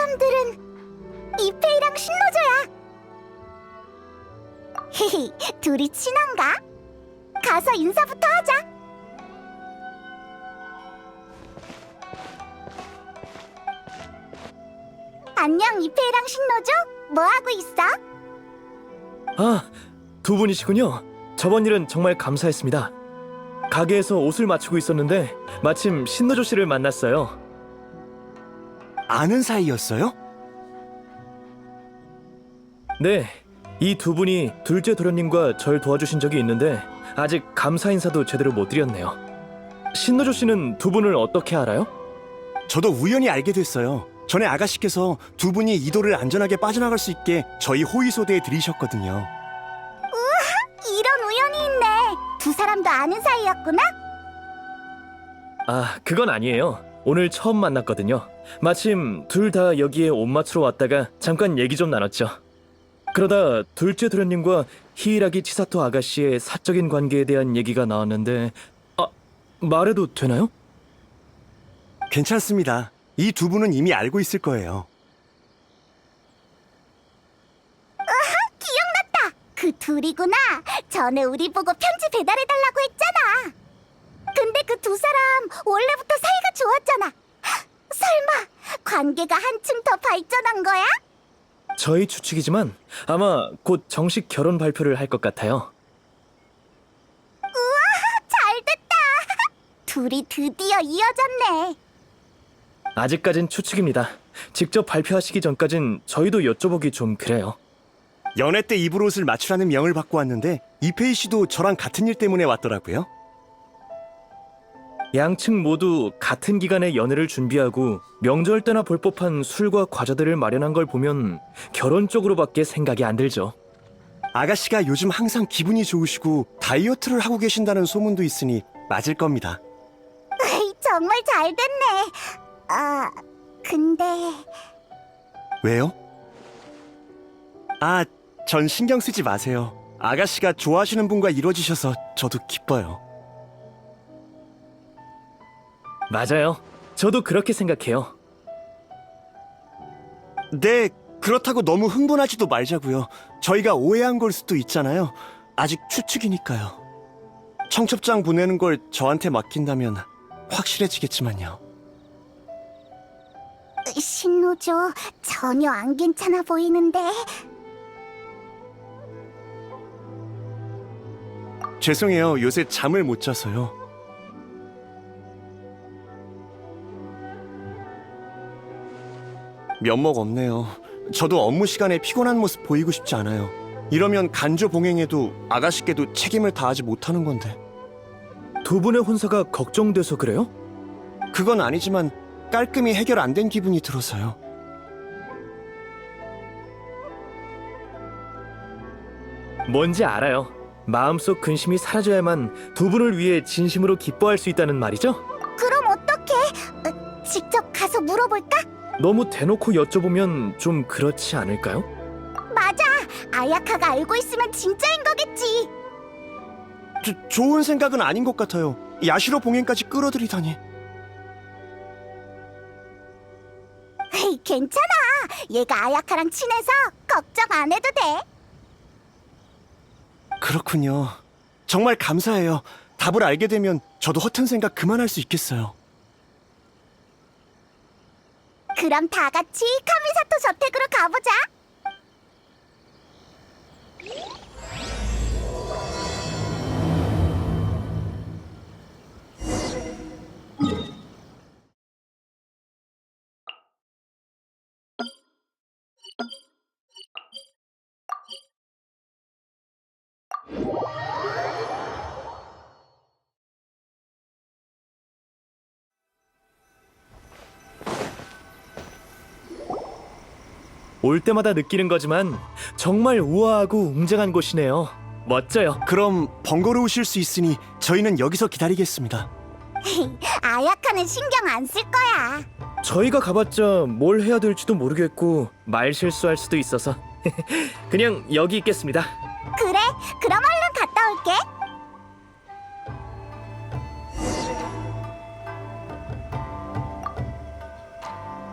사람들은 이페이랑 신노조야. 헤헤, 둘이 친한가? 가서 인사부터 하자. 안녕, 이페이랑 신노조? 뭐하고 있어? 아, 두 분이시군요. 저번 일은 정말 감사했습니다. 가게에서 옷을 맞추고 있었는데 마침 신노조 씨를 만났어요. 아는 사이였어요? 네, 이 두 분이 둘째 도련님과 절 도와주신 적이 있는데 아직 감사 인사도 제대로 못 드렸네요. 신노조 씨는 두 분을 어떻게 알아요? 저도 우연히 알게 됐어요. 전에 아가씨께서 두 분이 이도를 안전하게 빠져나갈 수 있게 저희 호위소대에 들이셨거든요. 이런 우연이 있네. 두 사람도 아는 사이였구나? 아, 그건 아니에요. 오늘 처음 만났거든요. 마침 둘 다 여기에 옷 맞추러 왔다가 잠깐 얘기 좀 나눴죠. 그러다 둘째 도련님과 히이라기 치사토 아가씨의 사적인 관계에 대한 얘기가 나왔는데 말해도 되나요? 괜찮습니다. 이 두 분은 이미 알고 있을 거예요. 기억났다. 그 둘이구나. 전에 우리 보고 편지 배달해달라고 했잖아. 근데 그 두 사람 원래부터 사이가 좋았잖아. 헉, 설마 관계가 한층 더 발전한 거야? 저희 추측이지만 아마 곧 정식 결혼 발표를 할 것 같아요. 잘됐다. 둘이 드디어 이어졌네. 아직까진 추측입니다. 직접 발표하시기 전까진 저희도 여쭤보기 좀 그래요. 연애 때 입을 옷을 맞추라는 명을 받고 왔는데 이페이 씨도 저랑 같은 일 때문에 왔더라고요. 양측 모두 같은 기간에 연애를 준비하고 명절 때나 볼 법한 술과 과자들을 마련한 걸 보면 결혼 쪽으로밖에 생각이 안 들죠. 아가씨가 요즘 항상 기분이 좋으시고 다이어트를 하고 계신다는 소문도 있으니 맞을 겁니다. 에이, 정말 잘됐네. 아, 근데 왜요? 아, 전 신경 쓰지 마세요. 아가씨가 좋아하시는 분과 이루어지셔서 저도 기뻐요. 맞아요. 저도 그렇게 생각해요. 네, 그렇다고 너무 흥분하지도 말자고요. 저희가 오해한 걸 수도 있잖아요. 아직 추측이니까요. 청첩장 보내는 걸 저한테 맡긴다면 확실해지겠지만요. 신노조 전혀 안 괜찮아 보이는데. 죄송해요. 요새 잠을 못 자서요. 면목 없네요. 저도 업무 시간에 피곤한 모습 보이고 싶지 않아요. 이러면 간조 봉행에도 아가씨께도 책임을 다하지 못하는 건데. 두 분의 혼사가 걱정돼서 그래요? 그건 아니지만 깔끔히 해결 안 된 기분이 들어서요. 뭔지 알아요. 마음속 근심이 사라져야만 두 분을 위해 진심으로 기뻐할 수 있다는 말이죠? 그럼 어떡해? 직접 가서 물어볼까? 너무 대놓고 여쭤보면 좀 그렇지 않을까요? 맞아. 아야카가 알고 있으면 진짜인 거겠지. 좋은 생각은 아닌 것 같아요. 야시로 봉행까지 끌어들이다니. 에이, 괜찮아. 얘가 아야카랑 친해서 걱정 안 해도 돼. 그렇군요. 정말 감사해요. 답을 알게 되면 저도 허튼 생각 그만할 수 있겠어요. 그럼 다 같이 카미사토 저택으로 가보자. 올 때마다 느끼는 거지만 정말 우아하고 웅장한 곳이네요. 멋져요. 그럼 번거로우실 수 있으니 저희는 여기서 기다리겠습니다. 아야카는 신경 안 쓸 거야. 저희가 가봤자 뭘 해야 될지도 모르겠고 말 실수할 수도 있어서 그냥 여기 있겠습니다. 그래, 그럼 얼른 갔다 올게.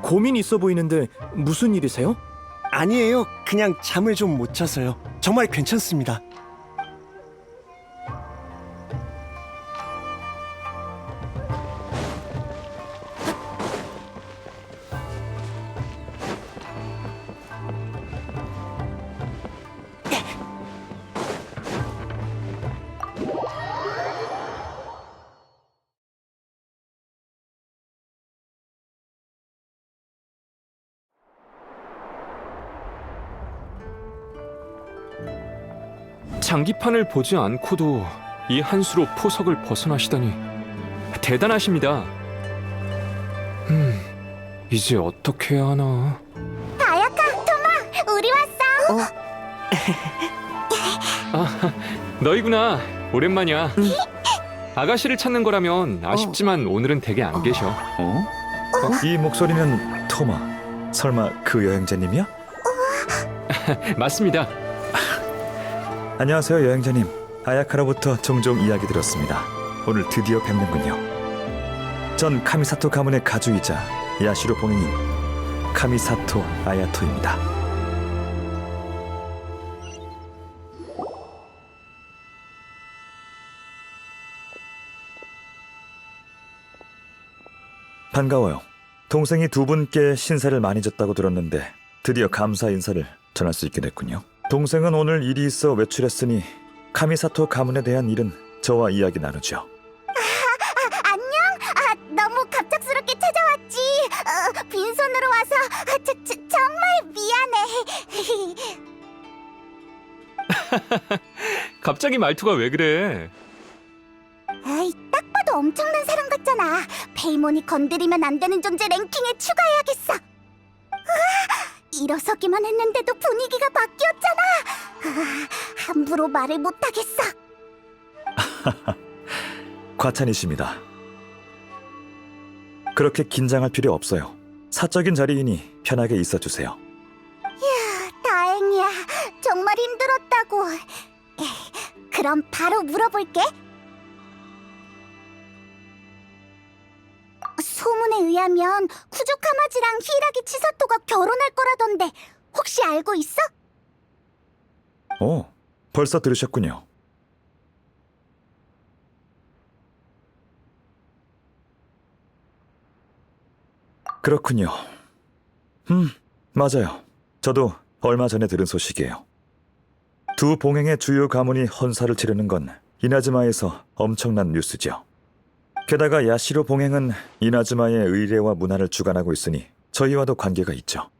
고민 있어 보이는데 무슨 일이세요? 아니에요. 그냥 잠을 좀 못 자서요. 정말 괜찮습니다. 장기판을 보지 않고도 이 한 수로 포석을 벗어나시다니 대단하십니다. 이제 어떻게 해야 하나? 다야카, 토마, 우리 왔어. 너희구나. 오랜만이야. 아가씨를 찾는 거라면 아쉽지만 오늘은 댁에 안 계셔. 이 목소리는 토마. 설마 그 여행자님이야? 맞습니다. 안녕하세요, 여행자님. 아야카로부터 종종 이야기 들었습니다. 오늘 드디어 뵙는군요. 전 카미사토 가문의 가주이자 야시로 봉행인 카미사토 아야토입니다. 반가워요. 동생이 두 분께 신세를 많이 졌다고 들었는데 드디어 감사 인사를 전할 수 있게 됐군요. 동생은 오늘 일이 있어 외출했으니 카미사토 가문에 대한 일은 저와 이야기 나누죠. 안녕. 너무 갑작스럽게 찾아왔지. 빈손으로 와서 정말 미안해. 갑자기 말투가 왜 그래? 아이, 딱 봐도 엄청난 사람 같잖아. 페이몬이 건드리면 안 되는 존재 랭킹에 추가해야겠어. 일어서기만 했는데도 분위기가 바뀌었잖아. 함부로 말을 못하겠어. 과찬이십니다. 그렇게 긴장할 필요 없어요. 사적인 자리이니 편하게 있어주세요. 다행이야. 정말 힘들었다고. 그럼 바로 물어볼게. 소문에 의하면 쿠조카마지랑 히라기 치사토가 결혼할 거라던데 혹시 알고 있어? 오, 벌써 들으셨군요. 그렇군요. 맞아요. 저도 얼마 전에 들은 소식이에요. 두 봉행의 주요 가문이 헌사를 치르는 건 이나즈마에서 엄청난 뉴스죠. 게다가 야시로 봉행은 이나즈마의 의례와 문화를 주관하고 있으니 저희와도 관계가 있죠.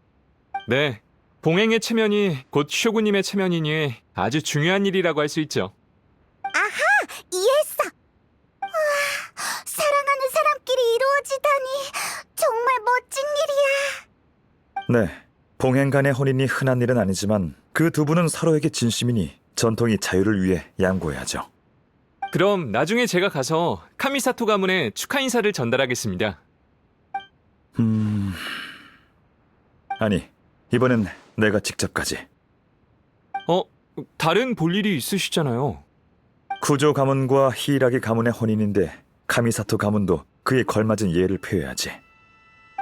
네. 봉행의 체면이 곧 쇼구님의 체면이니 아주 중요한 일이라고 할 수 있죠. 이해했어. 우와, 사랑하는 사람끼리 이루어지다니 정말 멋진 일이야. 네, 봉행 간의 혼인이 흔한 일은 아니지만 그 두 분은 서로에게 진심이니 전통이 자유를 위해 양보해야죠. 그럼 나중에 제가 가서 카미사토 가문에 축하 인사를 전달하겠습니다. 아니, 이번엔 내가 직접 가지. 다른 볼 일이 있으시잖아요. 쿠조 가문과 히이라기 가문의 혼인인데 카미사토 가문도 그에 걸맞은 예를 표해야지.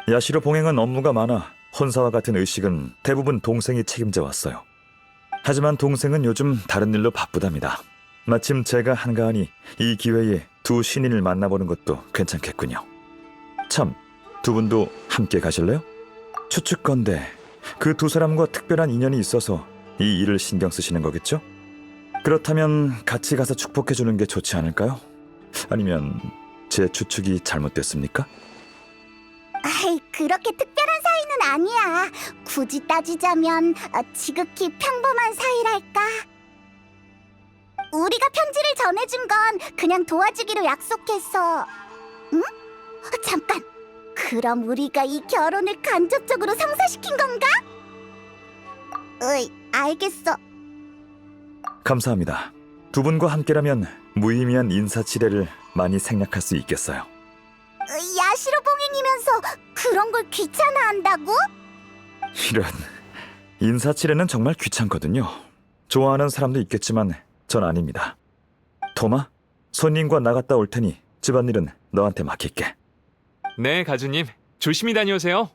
야시로 봉행은 업무가 많아 혼사와 같은 의식은 대부분 동생이 책임져 왔어요. 하지만 동생은 요즘 다른 일로 바쁘답니다. 마침 제가 한가하니 이 기회에 두 신인을 만나보는 것도 괜찮겠군요. 참, 두 분도 함께 가실래요? 추측건데 그 두 사람과 특별한 인연이 있어서 이 일을 신경 쓰시는 거겠죠? 그렇다면 같이 가서 축복해주는 게 좋지 않을까요? 아니면 제 추측이 잘못됐습니까? 아이, 그렇게 특별한 사이는 아니야. 굳이 따지자면 지극히 평범한 사이랄까. 우리가 편지를 전해준 건 그냥 도와주기로 약속했어. 응? 잠깐. 그럼 우리가 이 결혼을 간접적으로 성사시킨 건가? 알겠어. 감사합니다. 두 분과 함께라면 무의미한 인사치레를 많이 생략할 수 있겠어요. 야시로 봉행이면서 그런 걸 귀찮아한다고? 이런, 인사치레는 정말 귀찮거든요. 좋아하는 사람도 있겠지만 전 아닙니다. 토마, 손님과 나갔다 올 테니 집안일은 너한테 맡길게. 네, 가주님. 조심히 다녀오세요.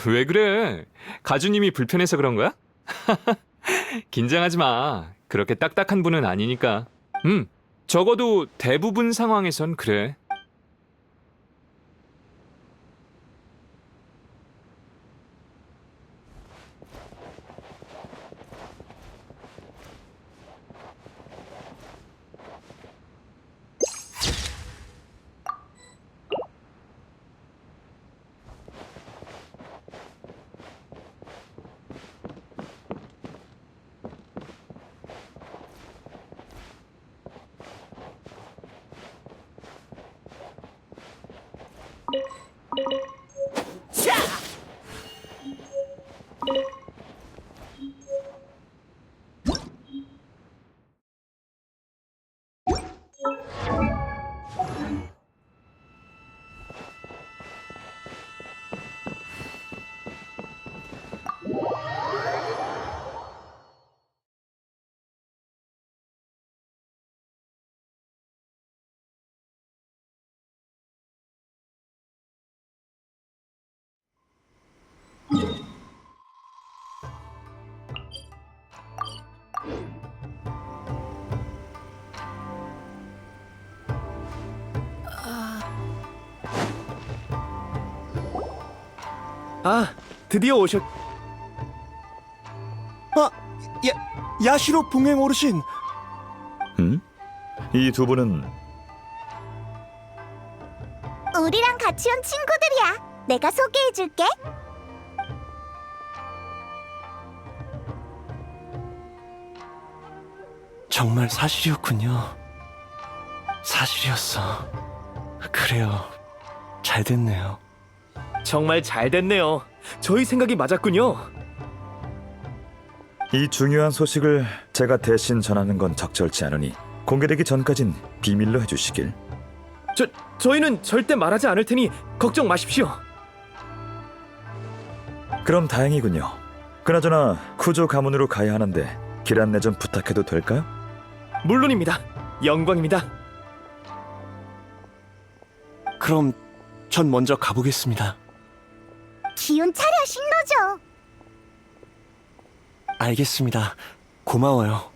왜 그래? 가주님이 불편해서 그런 거야? 긴장하지 마. 그렇게 딱딱한 분은 아니니까. 적어도 대부분 상황에선 그래. 아, 드디어 오셨... 야시로 봉행 어르신. 이 두 분은 우리랑 같이 온 친구들이야. 내가 소개해줄게. 정말 사실이었군요. 사실이었어. 그래요. 잘 됐네요. 정말 잘 됐네요. 저희 생각이 맞았군요. 이 중요한 소식을 제가 대신 전하는 건 적절치 않으니 공개되기 전까진 비밀로 해주시길. 저희는 절대 말하지 않을 테니 걱정 마십시오. 그럼 다행이군요. 그나저나 쿠조 가문으로 가야 하는데 길 안내 좀 부탁해도 될까요? 물론입니다. 영광입니다. 그럼 전 먼저 가보겠습니다. 기운 차려, 신노조. 알겠습니다. 고마워요.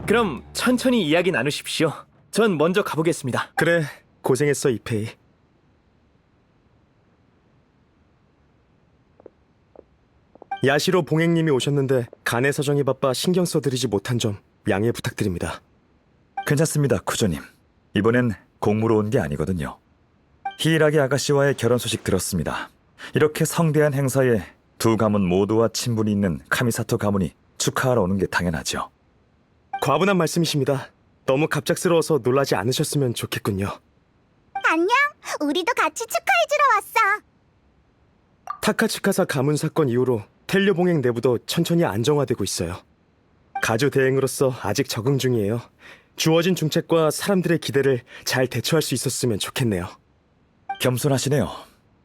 그럼 천천히 이야기 나누십시오. 전 먼저 가보겠습니다. 그래, 고생했어, 이페이. 야시로 봉행님이 오셨는데 간의 사정이 바빠 신경 써드리지 못한 점 양해 부탁드립니다. 괜찮습니다, 쿠조님. 이번엔 공무로 온 게 아니거든요. 히이라기 아가씨와의 결혼 소식 들었습니다. 이렇게 성대한 행사에 두 가문 모두와 친분이 있는 카미사토 가문이 축하하러 오는 게 당연하죠. 과분한 말씀이십니다. 너무 갑작스러워서 놀라지 않으셨으면 좋겠군요. 안녕. 우리도 같이 축하해주러 왔어. 타카츠카사 가문 사건 이후로 텔료 봉행 내부도 천천히 안정화되고 있어요. 가주 대행으로서 아직 적응 중이에요. 주어진 중책과 사람들의 기대를 잘 대처할 수 있었으면 좋겠네요. 겸손하시네요.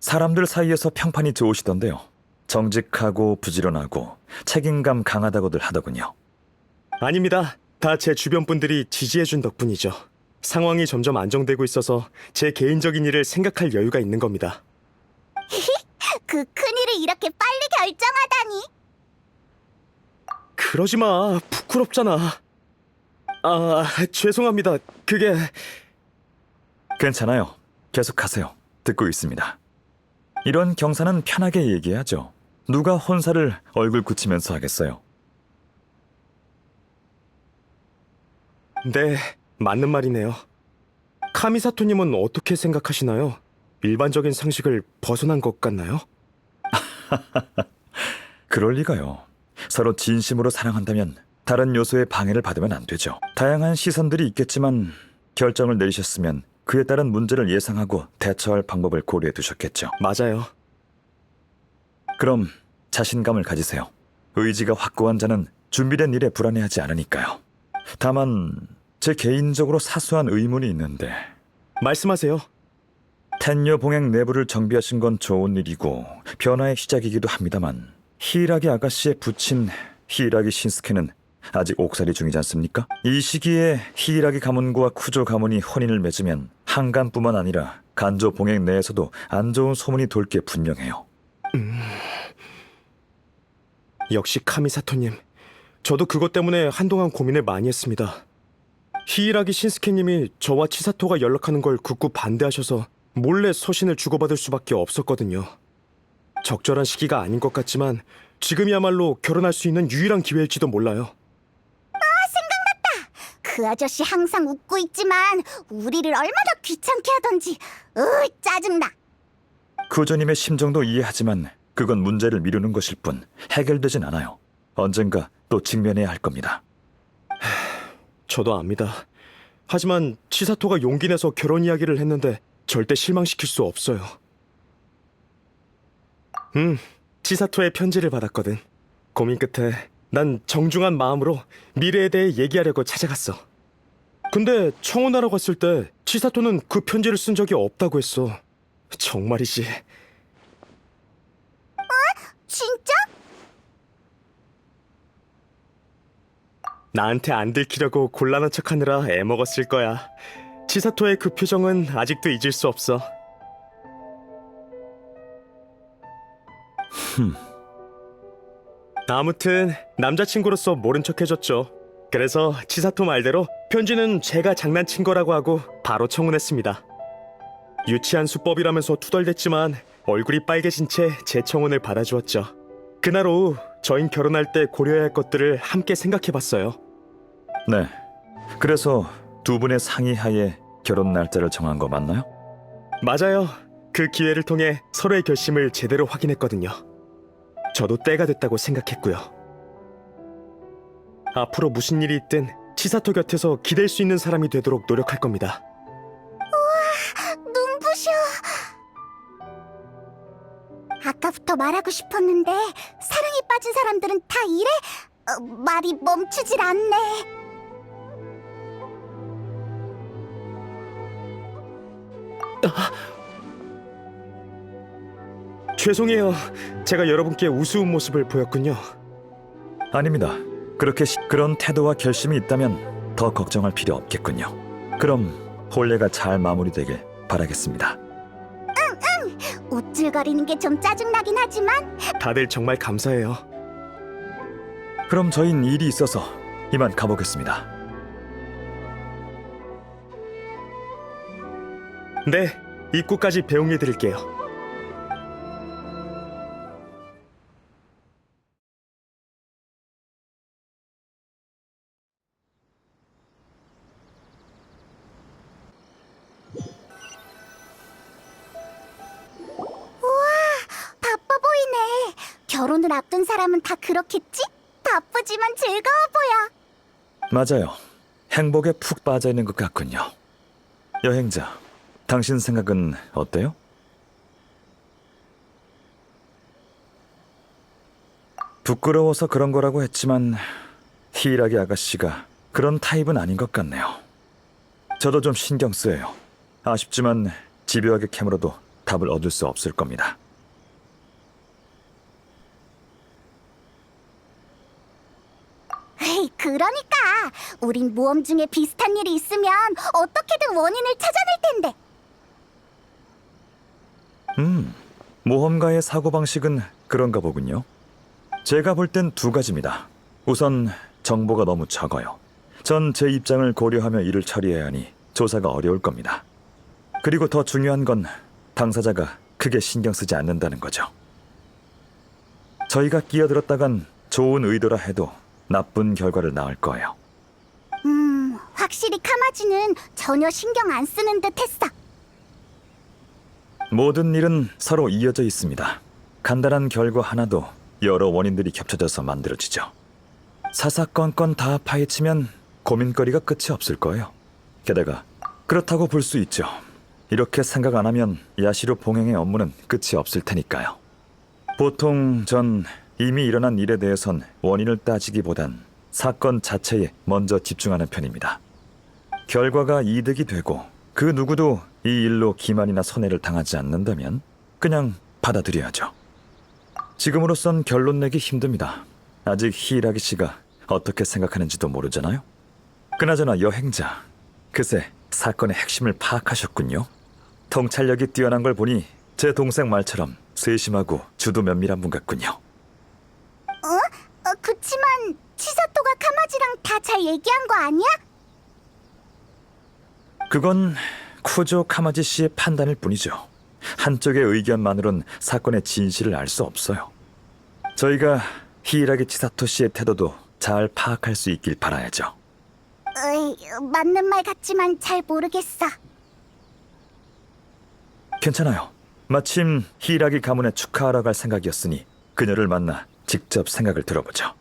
사람들 사이에서 평판이 좋으시던데요. 정직하고 부지런하고 책임감 강하다고들 하더군요. 아닙니다. 다 제 주변 분들이 지지해준 덕분이죠. 상황이 점점 안정되고 있어서 제 개인적인 일을 생각할 여유가 있는 겁니다. 그 큰일을 이렇게 빨리 결정하다니. 그러지 마. 부끄럽잖아. 죄송합니다. 그게... 괜찮아요. 계속하세요. 듣고 있습니다. 이런 경사는 편하게 얘기하죠. 누가 혼사를 얼굴 굳히면서 하겠어요. 네, 맞는 말이네요. 카미사토님은 어떻게 생각하시나요? 일반적인 상식을 벗어난 것 같나요? 그럴 리가요. 서로 진심으로 사랑한다면 다른 요소의 방해를 받으면 안 되죠. 다양한 시선들이 있겠지만 결정을 내리셨으면 그에 따른 문제를 예상하고 대처할 방법을 고려해 두셨겠죠. 맞아요. 그럼 자신감을 가지세요. 의지가 확고한 자는 준비된 일에 불안해하지 않으니까요. 다만 제 개인적으로 사소한 의문이 있는데 말씀하세요. 텐녀 봉행 내부를 정비하신 건 좋은 일이고 변화의 시작이기도 합니다만 히이라기 아가씨의 부친 히이라기 신스케는 아직 옥살이 중이지 않습니까? 이 시기에 히이라기 가문과 쿠조 가문이 혼인을 맺으면 한간뿐만 아니라 간조 봉행 내에서도 안 좋은 소문이 돌 게 분명해요. 역시 카미사토님. 저도 그것 때문에 한동안 고민을 많이 했습니다. 히이라기 신스케님이 저와 치사토가 연락하는 걸 극구 반대하셔서 몰래 서신을 주고받을 수밖에 없었거든요. 적절한 시기가 아닌 것 같지만 지금이야말로 결혼할 수 있는 유일한 기회일지도 몰라요. 그 아저씨 항상 웃고 있지만 우리를 얼마나 귀찮게 하던지. 짜증나. 쿠조님의 심정도 이해하지만 그건 문제를 미루는 것일 뿐 해결되진 않아요. 언젠가 또 직면해야 할 겁니다. 저도 압니다. 하지만 치사토가 용기 내서 결혼 이야기를 했는데 절대 실망시킬 수 없어요. 치사토의 편지를 받았거든. 고민 끝에 난 정중한 마음으로 미래에 대해 얘기하려고 찾아갔어. 근데 청혼하러 갔을 때 치사토는 그 편지를 쓴 적이 없다고 했어. 정말이지. 진짜? 나한테 안 들키려고 곤란한 척하느라 애먹었을 거야. 치사토의 그 표정은 아직도 잊을 수 없어. 아무튼 남자친구로서 모른 척 해줬죠. 그래서 치사토 말대로 편지는 제가 장난친 거라고 하고 바로 청혼했습니다. 유치한 수법이라면서 투덜댔지만 얼굴이 빨개진 채 제 청혼을 받아주었죠. 그날 오후 저흰 결혼할 때 고려해야 할 것들을 함께 생각해봤어요. 네. 그래서 두 분의 상의하에 결혼 날짜를 정한 거 맞나요? 맞아요. 그 기회를 통해 서로의 결심을 제대로 확인했거든요. 저도 때가 됐다고 생각했고요. 앞으로 무슨 일이 있든 치사토 곁에서 기댈 수 있는 사람이 되도록 노력할 겁니다. 눈부셔. 아까부터 말하고 싶었는데 사랑에 빠진 사람들은 다 이래? 말이 멈추질 않네. 죄송해요. 제가 여러분께 우스운 모습을 보였군요. 아닙니다. 그런 태도와 결심이 있다면 더 걱정할 필요 없겠군요. 그럼 혼례가 잘 마무리되길 바라겠습니다. 우쭐거리는 게 좀 짜증나긴 하지만 다들 정말 감사해요. 그럼 저흰 일이 있어서 이만 가보겠습니다. 네, 입구까지 배웅해 드릴게요. 바빠 보이네. 결혼을 앞둔 사람은 다 그렇겠지? 바쁘지만 즐거워 보여. 맞아요. 행복에 푹 빠져 있는 것 같군요. 여행자, 당신 생각은 어때요? 부끄러워서 그런 거라고 했지만 히이라기 아가씨가 그런 타입은 아닌 것 같네요. 저도 좀 신경 쓰여요. 아쉽지만 집요하게 캐물어도 답을 얻을 수 없을 겁니다. 에이, 그러니까 우린 모험 중에 비슷한 일이 있으면 어떻게든 원인을 찾아낼 텐데. 모험가의 사고방식은 그런가 보군요. 제가 볼 땐 두 가지입니다. 우선 정보가 너무 적어요. 전 제 입장을 고려하며 일을 처리해야 하니 조사가 어려울 겁니다. 그리고 더 중요한 건 당사자가 크게 신경 쓰지 않는다는 거죠. 저희가 끼어들었다간 좋은 의도라 해도 나쁜 결과를 낳을 거예요. 확실히 카마지는 전혀 신경 안 쓰는 듯 했어. 모든 일은 서로 이어져 있습니다. 간단한 결과 하나도 여러 원인들이 겹쳐져서 만들어지죠. 사사건건 다 파헤치면 고민거리가 끝이 없을 거예요. 게다가 그렇다고 볼 수 있죠. 이렇게 생각 안 하면 야시로 봉행의 업무는 끝이 없을 테니까요. 보통 전 이미 일어난 일에 대해선 원인을 따지기보단 사건 자체에 먼저 집중하는 편입니다. 결과가 이득이 되고 그 누구도 이 일로 기만이나 손해를 당하지 않는다면 그냥 받아들여야죠. 지금으로선 결론 내기 힘듭니다. 아직 히이라기 씨가 어떻게 생각하는지도 모르잖아요. 그나저나 여행자, 그새 사건의 핵심을 파악하셨군요. 통찰력이 뛰어난 걸 보니 제 동생 말처럼 세심하고 주도 면밀한 분 같군요. 그치만 치사토가 카마지랑 다 잘 얘기한 거 아니야? 그건 쿠조 카마지 씨의 판단일 뿐이죠. 한쪽의 의견만으론 사건의 진실을 알 수 없어요. 저희가 히이라기 치사토 씨의 태도도 잘 파악할 수 있길 바라야죠. 맞는 말 같지만 잘 모르겠어. 괜찮아요. 마침 히이라기 가문에 축하하러 갈 생각이었으니 그녀를 만나 직접 생각을 들어보죠.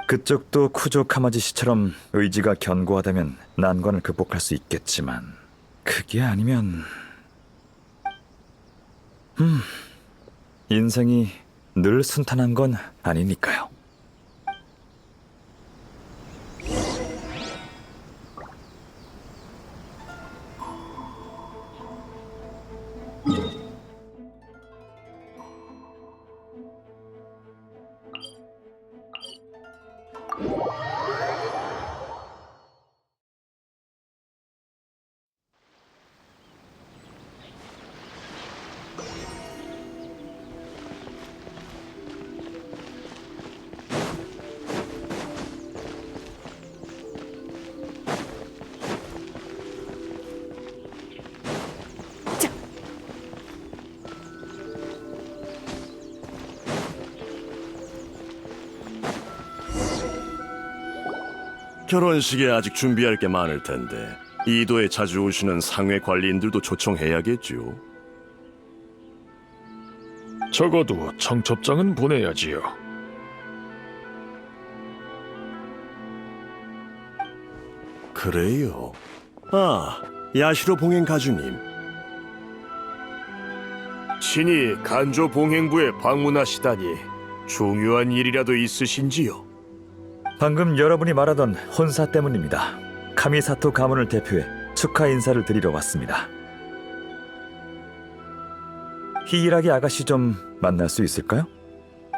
그쪽도 쿠조 카마지 씨처럼 의지가 견고하다면 난관을 극복할 수 있겠지만 그게 아니면... 인생이 늘 순탄한 건 아니니까요. 결혼식에 아직 준비할 게 많을 텐데 이도에 자주 오시는 상회 관리인들도 초청해야겠죠. 적어도 청첩장은 보내야지요. 그래요. 아, 야시로 봉행 가주님. 친히 간조 봉행부에 방문하시다니 중요한 일이라도 있으신지요? 방금 여러분이 말하던 혼사 때문입니다. 카미사토 가문을 대표해 축하 인사를 드리러 왔습니다. 히이라기 아가씨 좀 만날 수 있을까요?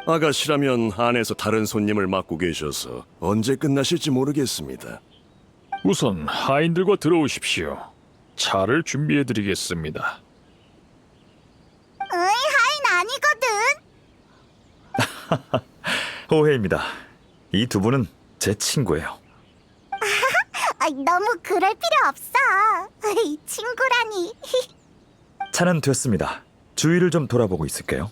아가씨라면 안에서 다른 손님을 맡고 계셔서 언제 끝나실지 모르겠습니다. 우선 하인들과 들어오십시오. 차를 준비해드리겠습니다. 하인 아니거든. 오해입니다. 이 두 분은 제 친구예요. 너무 그럴 필요 없어. 친구라니. 차는 됐습니다. 주위를 좀 돌아보고 있을게요.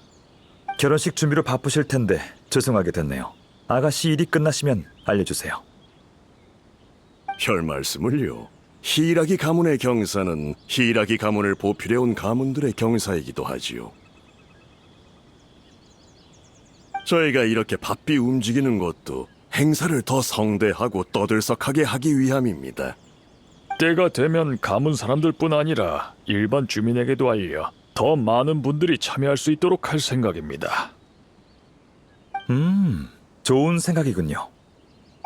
결혼식 준비로 바쁘실 텐데 죄송하게 됐네요. 아가씨 일이 끝나시면 알려주세요. 별 말씀을요. 히이라기 가문의 경사는 히이라기 가문을 보필해온 가문들의 경사이기도 하지요. 저희가 이렇게 바삐 움직이는 것도 행사를 더 성대하고 떠들썩하게 하기 위함입니다. 때가 되면 가문 사람들뿐 아니라 일반 주민에게도 알려 더 많은 분들이 참여할 수 있도록 할 생각입니다. 좋은 생각이군요.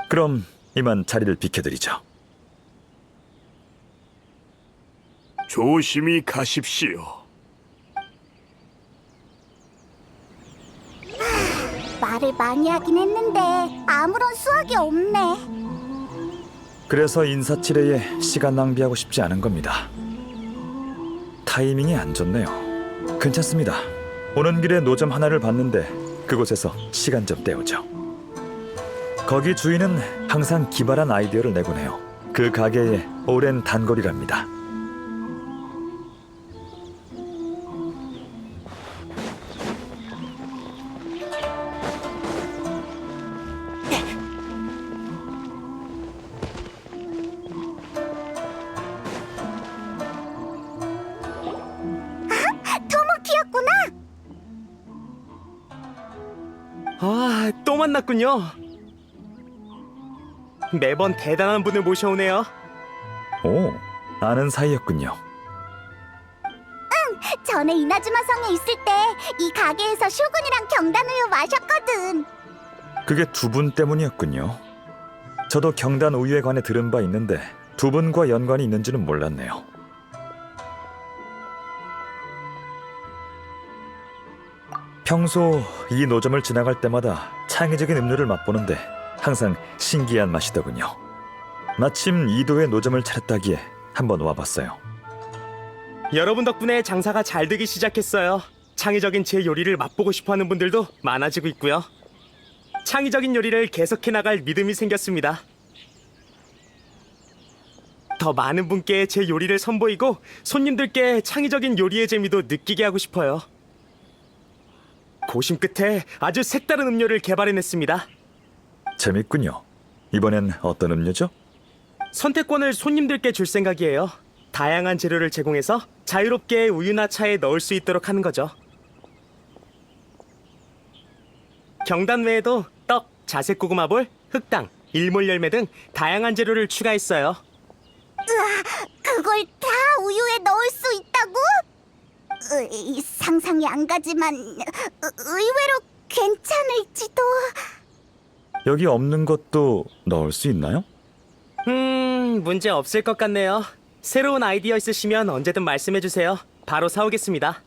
그럼 이만 자리를 비켜드리죠. 조심히 가십시오. 말을 많이 하긴 했는데 아무런 수확이 없네. 그래서 인사치레에 시간 낭비하고 싶지 않은 겁니다. 타이밍이 안 좋네요. 괜찮습니다. 오는 길에 노점 하나를 봤는데 그곳에서 시간 좀 때우죠. 거기 주인은 항상 기발한 아이디어를 내곤 해요. 그 가게의 오랜 단골이랍니다. 만났군요. 매번 대단한 분을 모셔오네요. 오, 아는 사이였군요. 전에 이나즈마 성에 있을 때 이 가게에서 쇼군이랑 경단우유 마셨거든. 그게 두 분 때문이었군요. 저도 경단 우유에 관해 들은 바 있는데 두 분과 연관이 있는지는 몰랐네요. 평소 이 노점을 지나갈 때마다 창의적인 음료를 맛보는데 항상 신기한 맛이더군요. 마침 이도에 노점을 차렸다기에 한번 와봤어요. 여러분 덕분에 장사가 잘 되기 시작했어요. 창의적인 제 요리를 맛보고 싶어하는 분들도 많아지고 있고요. 창의적인 요리를 계속해 나갈 믿음이 생겼습니다. 더 많은 분께 제 요리를 선보이고 손님들께 창의적인 요리의 재미도 느끼게 하고 싶어요. 고심 끝에 아주 색다른 음료를 개발해냈습니다. 재밌군요. 이번엔 어떤 음료죠? 선택권을 손님들께 줄 생각이에요. 다양한 재료를 제공해서 자유롭게 우유나 차에 넣을 수 있도록 하는 거죠. 경단 외에도 떡, 자색 고구마볼, 흑당, 일몰 열매 등 다양한 재료를 추가했어요. 그걸 다 우유에 넣을 수 있다고? 상상이 안 가지만 의외로 괜찮을지도. 여기 없는 것도 넣을 수 있나요? 문제 없을 것 같네요. 새로운 아이디어 있으시면 언제든 말씀해주세요. 바로 사오겠습니다.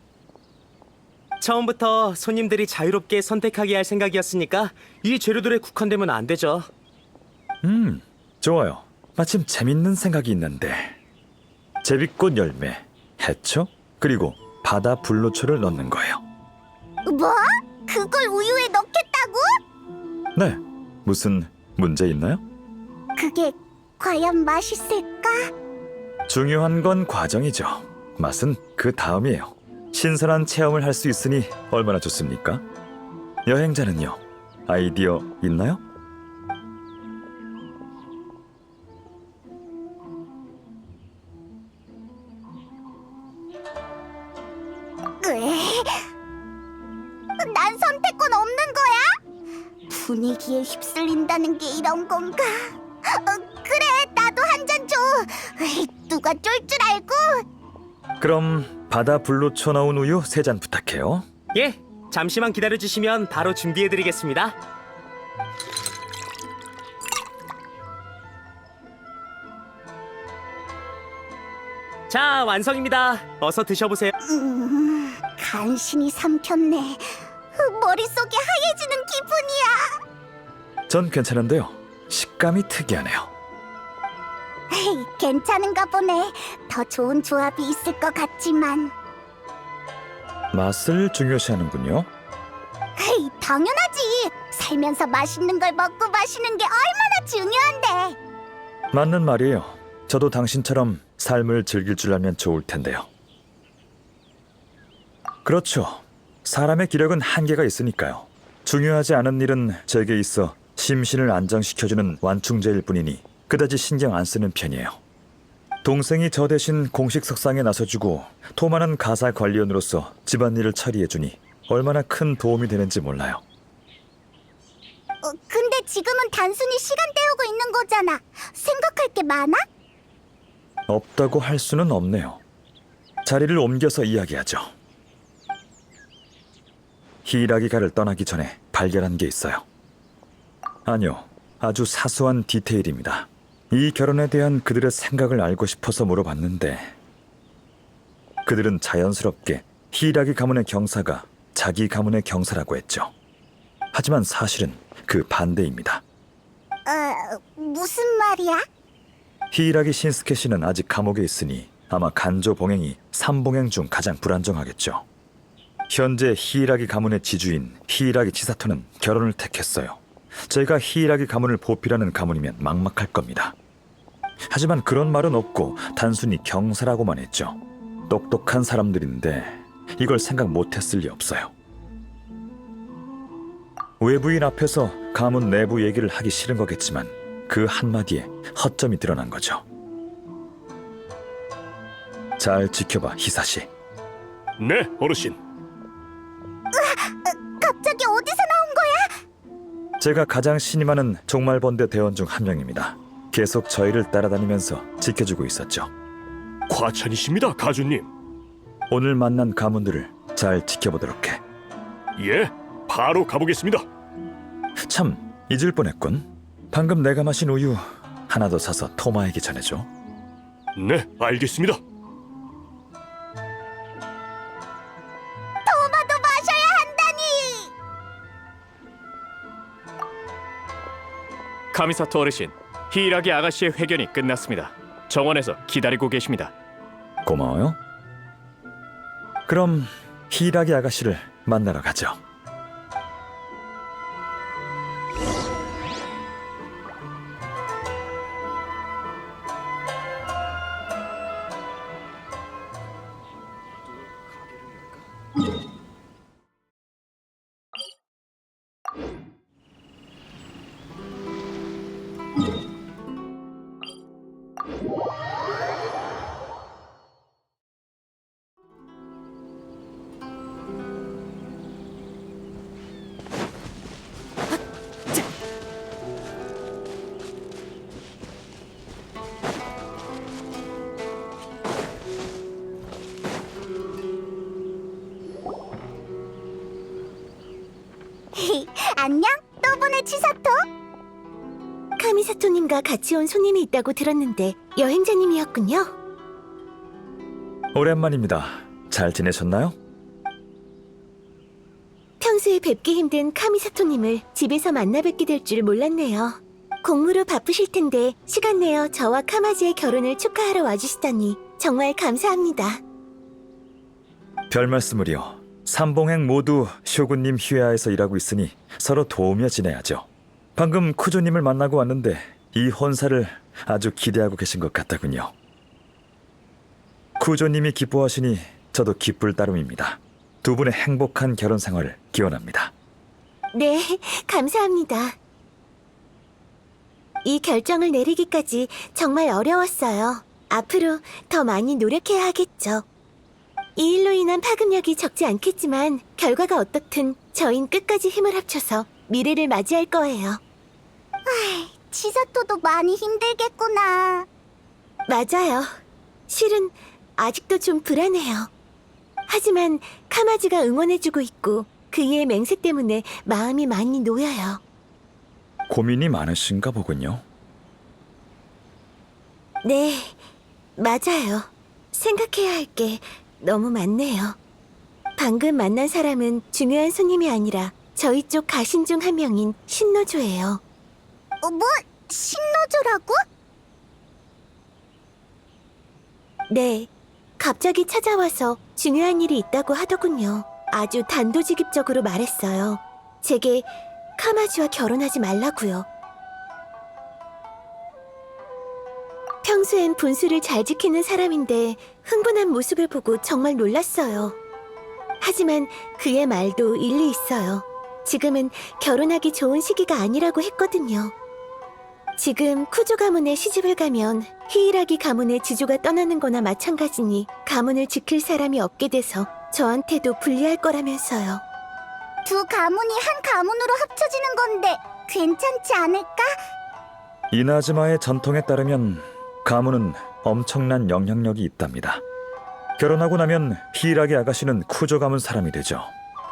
처음부터 손님들이 자유롭게 선택하게 할 생각이었으니까 이 재료들에 국한되면 안 되죠. 좋아요. 마침 재밌는 생각이 있는데 제비꽃 열매, 해초, 그리고 바다 불로초를 넣는 거예요. 뭐? 그걸 우유에 넣겠다고? 네, 무슨 문제 있나요? 그게 과연 맛있을까? 중요한 건 과정이죠. 맛은 그 다음이에요. 신선한 체험을 할 수 있으니 얼마나 좋습니까? 여행자는요, 아이디어 있나요? 난 선택권 없는 거야? 분위기에 휩쓸린다는 게 이런 건가? 그래, 나도 한 잔 줘. 누가 쫄 줄 알고? 그럼 바다 불로초 나온 우유 3잔 부탁해요. 예, 잠시만 기다려주시면 바로 준비해드리겠습니다. 자, 완성입니다. 어서 드셔보세요. 간신히 삼켰네. 머릿속이 하얘지는 기분이야. 전 괜찮은데요. 식감이 특이하네요. 괜찮은가 보네. 더 좋은 조합이 있을 것 같지만. 맛을 중요시하는군요. 당연하지. 살면서 맛있는 걸 먹고 마시는 게 얼마나 중요한데. 맞는 말이에요. 저도 당신처럼 삶을 즐길 줄 알면 좋을 텐데요. 그렇죠. 사람의 기력은 한계가 있으니까요. 중요하지 않은 일은 제게 있어 심신을 안정시켜주는 완충제일 뿐이니 그다지 신경 안 쓰는 편이에요. 동생이 저 대신 공식 석상에 나서주고 토마는 가사 관리원으로서 집안일을 처리해주니 얼마나 큰 도움이 되는지 몰라요. 근데 지금은 단순히 시간 때우고 있는 거잖아. 생각할 게 많아? 없다고 할 수는 없네요. 자리를 옮겨서 이야기하죠. 히라기가를 떠나기 전에 발견한 게 있어요. 아니요, 아주 사소한 디테일입니다. 이 결혼에 대한 그들의 생각을 알고 싶어서 물어봤는데 그들은 자연스럽게 히라기 가문의 경사가 자기 가문의 경사라고 했죠. 하지만 사실은 그 반대입니다. 무슨 말이야? 히라기 신스케 씨는 아직 감옥에 있으니 아마 간조 봉행이 3봉행 중 가장 불안정하겠죠. 현재 히라기 가문의 지주인 히라기 치사토는 결혼을 택했어요. 제가 히라기 가문을 보필하는 가문이면 막막할 겁니다. 하지만 그런 말은 없고 단순히 경사라고만 했죠. 똑똑한 사람들인데 이걸 생각 못했을 리 없어요. 외부인 앞에서 가문 내부 얘기를 하기 싫은 거겠지만 그 한마디에 허점이 드러난 거죠. 잘 지켜봐, 히사시. 네, 어르신. 갑자기 어디서 나온 거야? 제가 가장 신임하는 종말본대 대원 중 한 명입니다. 계속 저희를 따라다니면서 지켜주고 있었죠. 과찬이십니다, 가주님. 오늘 만난 가문들을 잘 지켜보도록 해. 예, 바로 가보겠습니다. 참, 잊을 뻔했군. 방금 내가 마신 우유 하나 더 사서 토마에게 전해줘. 네, 알겠습니다. 토마도 마셔야 한다니! 카미사토 어르신, 히이라기 아가씨의 회견이 끝났습니다. 정원에서 기다리고 계십니다. 고마워요. 그럼 히라기 아가씨를 만나러 가죠. 안녕, 또 보네 치사토. 카미사토님과 같이 온 손님이 있다고 들었는데 여행자님이었군요. 오랜만입니다. 잘 지내셨나요? 평소에 뵙기 힘든 카미사토님을 집에서 만나 뵙게 될 줄 몰랐네요. 공무로 바쁘실 텐데 시간 내어 저와 카마지의 결혼을 축하하러 와주시다니 정말 감사합니다. 별 말씀을요. 삼봉행 모두 쇼군님 휘하에서 일하고 있으니 서로 도우며 지내야죠. 방금 쿠조님을 만나고 왔는데 이 혼사를 아주 기대하고 계신 것 같더군요. 쿠조님이 기뻐하시니 저도 기쁠 따름입니다. 두 분의 행복한 결혼 생활을 기원합니다. 네, 감사합니다. 이 결정을 내리기까지 정말 어려웠어요. 앞으로 더 많이 노력해야 하겠죠. 이 일로 인한 파급력이 적지 않겠지만 결과가 어떻든 저흰 끝까지 힘을 합쳐서 미래를 맞이할 거예요. 치사토도 많이 힘들겠구나. 맞아요. 실은 아직도 좀 불안해요. 하지만 카마지가 응원해주고 있고 그이의 맹세 때문에 마음이 많이 놓여요. 고민이 많으신가 보군요. 네, 맞아요. 생각해야 할 게 너무 많네요. 방금 만난 사람은 중요한 손님이 아니라 저희 쪽 가신 중 한 명인 신노조예요. 뭐? 신노조라고? 네, 갑자기 찾아와서 중요한 일이 있다고 하더군요. 아주 단도직입적으로 말했어요. 제게 카마지와 결혼하지 말라고요. 평소엔 분수를 잘 지키는 사람인데 흥분한 모습을 보고 정말 놀랐어요. 하지만 그의 말도 일리 있어요. 지금은 결혼하기 좋은 시기가 아니라고 했거든요. 지금 쿠조 가문에 시집을 가면 히이라기 가문의 지주가 떠나는 거나 마찬가지니 가문을 지킬 사람이 없게 돼서 저한테도 불리할 거라면서요. 두 가문이 한 가문으로 합쳐지는 건데 괜찮지 않을까? 이나즈마의 전통에 따르면 가문은 엄청난 영향력이 있답니다. 결혼하고 나면 히이라기 아가씨는 쿠조 가문 사람이 되죠.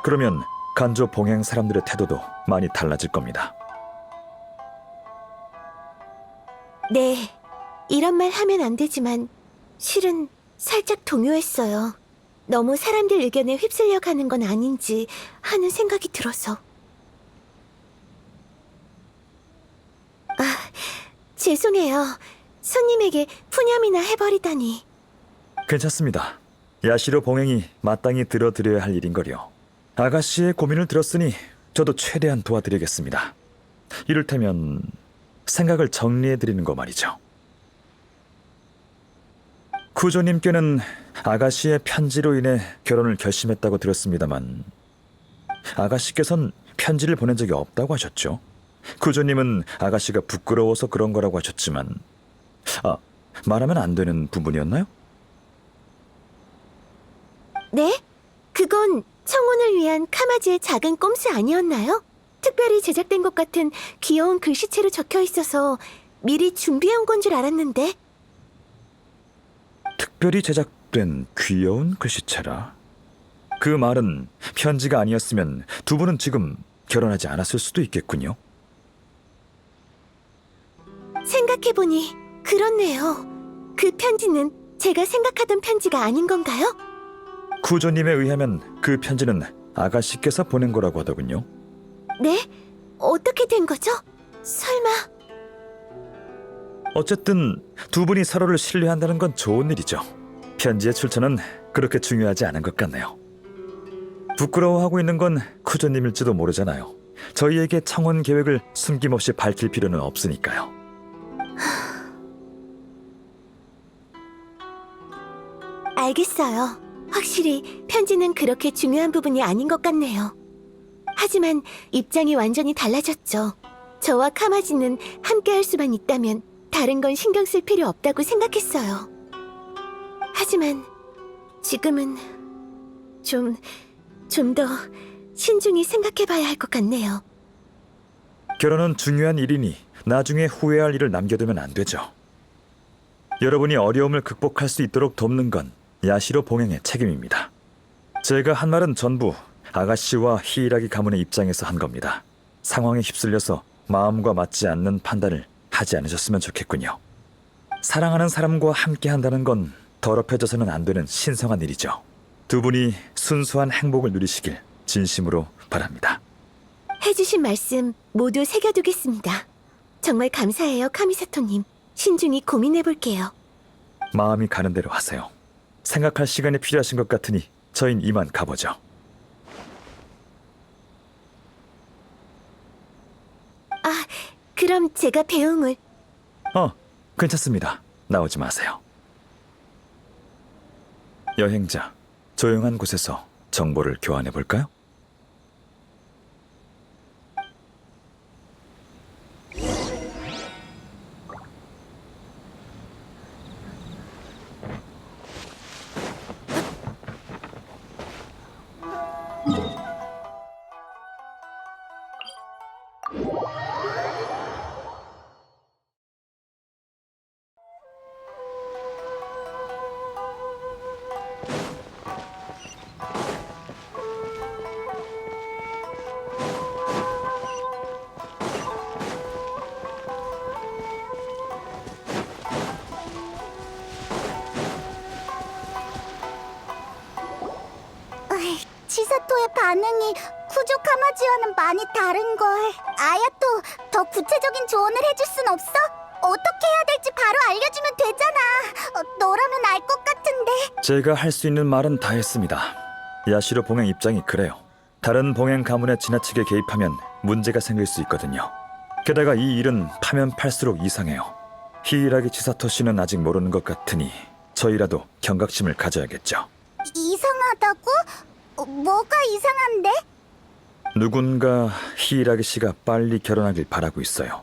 그러면 간조 봉행 사람들의 태도도 많이 달라질 겁니다. 네, 이런 말 하면 안 되지만 실은 살짝 동요했어요. 너무 사람들 의견에 휩쓸려 가는 건 아닌지 하는 생각이 들어서. 죄송해요. 손님에게 푸념이나 해버리다니. 괜찮습니다. 야시로 봉행이 마땅히 들어드려야 할 일인걸요. 아가씨의 고민을 들었으니 저도 최대한 도와드리겠습니다. 이를테면 생각을 정리해드리는 거 말이죠. 쿠조님께는 아가씨의 편지로 인해 결혼을 결심했다고 들었습니다만 아가씨께선 편지를 보낸 적이 없다고 하셨죠. 쿠조님은 아가씨가 부끄러워서 그런 거라고 하셨지만 말하면 안 되는 부분이었나요? 네? 그건 청혼을 위한 카마지의 작은 꼼수 아니었나요? 특별히 제작된 것 같은 귀여운 글씨체로 적혀 있어서 미리 준비해온 건 줄 알았는데. 특별히 제작된 귀여운 글씨체라. 그 말은 편지가 아니었으면 두 분은 지금 결혼하지 않았을 수도 있겠군요. 생각해보니 그렇네요. 그 편지는 제가 생각하던 편지가 아닌 건가요? 구조님에 의하면 그 편지는 아가씨께서 보낸 거라고 하더군요. 네? 어떻게 된 거죠? 설마... 어쨌든 두 분이 서로를 신뢰한다는 건 좋은 일이죠. 편지의 출처는 그렇게 중요하지 않은 것 같네요. 부끄러워하고 있는 건 쿠조님일지도 모르잖아요. 저희에게 청혼 계획을 숨김없이 밝힐 필요는 없으니까요. 알겠어요. 확실히 편지는 그렇게 중요한 부분이 아닌 것 같네요. 하지만 입장이 완전히 달라졌죠. 저와 카마지는 함께 할 수만 있다면 다른 건 신경 쓸 필요 없다고 생각했어요. 하지만 지금은 좀 더 신중히 생각해봐야 할 것 같네요. 결혼은 중요한 일이니 나중에 후회할 일을 남겨두면 안 되죠. 여러분이 어려움을 극복할 수 있도록 돕는 건 야시로 봉행의 책임입니다. 제가 한 말은 전부 아가씨와 히이라기 가문의 입장에서 한 겁니다. 상황에 휩쓸려서 마음과 맞지 않는 판단을 하지 않으셨으면 좋겠군요. 사랑하는 사람과 함께 한다는 건 더럽혀져서는 안 되는 신성한 일이죠. 두 분이 순수한 행복을 누리시길 진심으로 바랍니다. 해주신 말씀 모두 새겨두겠습니다. 정말 감사해요, 카미사토님. 신중히 고민해볼게요. 마음이 가는 대로 하세요. 생각할 시간이 필요하신 것 같으니 저흰 이만 가보죠. 그럼 제가 배웅을... 괜찮습니다. 나오지 마세요. 여행자, 조용한 곳에서 정보를 교환해 볼까요? 치사토의 반응이 쿠조 카마지와는 많이 다른걸. 아야토, 더 구체적인 조언을 해줄 순 없어? 어떻게 해야 될지 바로 알려주면 되잖아. 너라면 알 것 같은데. 제가 할 수 있는 말은 다 했습니다. 야시로 봉행 입장이 그래요. 다른 봉행 가문에 지나치게 개입하면 문제가 생길 수 있거든요. 게다가 이 일은 파면 팔수록 이상해요. 히이라기 치사토 씨는 아직 모르는 것 같으니 저희라도 경각심을 가져야겠죠. 이상하다고? 뭐가 이상한데? 누군가 히이라기 씨가 빨리 결혼하길 바라고 있어요.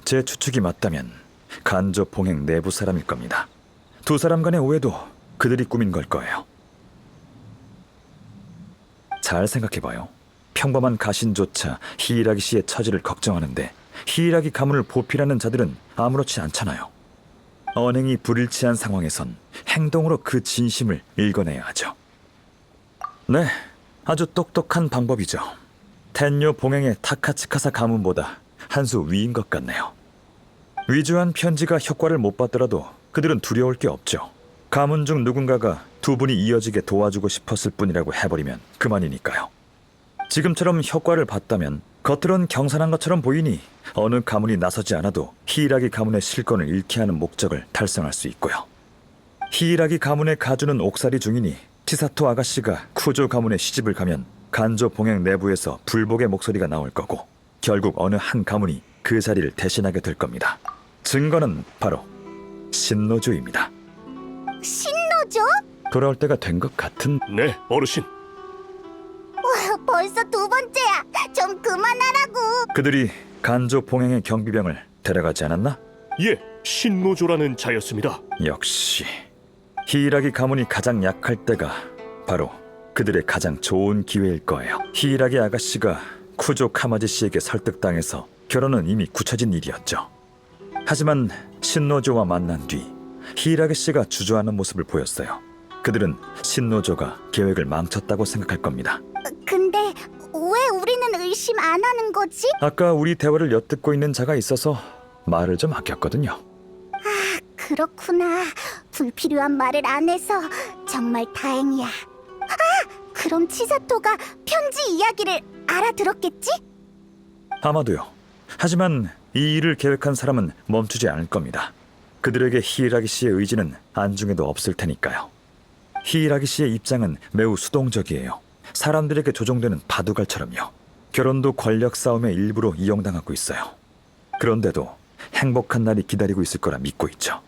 제 추측이 맞다면 간조 봉행 내부 사람일 겁니다. 두 사람 간의 오해도 그들이 꾸민 걸 거예요. 잘 생각해봐요. 평범한 가신조차 히이라기 씨의 처지를 걱정하는데 히이라기 가문을 보필하는 자들은 아무렇지 않잖아요. 언행이 불일치한 상황에선 행동으로 그 진심을 읽어내야 하죠. 네, 아주 똑똑한 방법이죠. 텐요 봉행의 타카츠카사 가문보다 한 수 위인 것 같네요. 위조한 편지가 효과를 못 받더라도 그들은 두려울 게 없죠. 가문 중 누군가가 두 분이 이어지게 도와주고 싶었을 뿐이라고 해버리면 그만이니까요. 지금처럼 효과를 봤다면 겉으론 경산한 것처럼 보이니 어느 가문이 나서지 않아도 히이라기 가문의 실권을 잃게 하는 목적을 달성할 수 있고요. 히이라기 가문의 가주는 옥살이 중이니 치사토 아가씨가 쿠조 가문에 시집을 가면 간조 봉행 내부에서 불복의 목소리가 나올 거고 결국 어느 한 가문이 그 자리를 대신하게 될 겁니다. 증거는 바로 신노조입니다. 신노조? 돌아올 때가 된 것 같은... 네, 어르신. 벌써 두 번째야. 좀 그만하라고. 그들이 간조 봉행의 경비병을 데려가지 않았나? 예, 신노조라는 자였습니다. 역시 히이라기 가문이 가장 약할 때가 바로 그들의 가장 좋은 기회일 거예요. 히이라기 아가씨가 쿠조 카마지 씨에게 설득당해서 결혼은 이미 굳혀진 일이었죠. 하지만 신노조와 만난 뒤 히이라기 씨가 주저하는 모습을 보였어요. 그들은 신노조가 계획을 망쳤다고 생각할 겁니다. 근데 왜 우리는 의심 안 하는 거지? 아까 우리 대화를 엿듣고 있는 자가 있어서 말을 좀 아꼈거든요. 그렇구나. 불필요한 말을 안 해서 정말 다행이야. 그럼 치사토가 편지 이야기를 알아들었겠지? 아마도요. 하지만 이 일을 계획한 사람은 멈추지 않을 겁니다. 그들에게 히이라기 씨의 의지는 안중에도 없을 테니까요. 히이라기 씨의 입장은 매우 수동적이에요. 사람들에게 조종되는 바둑알처럼요. 결혼도 권력 싸움의 일부로 이용당하고 있어요. 그런데도 행복한 날이 기다리고 있을 거라 믿고 있죠.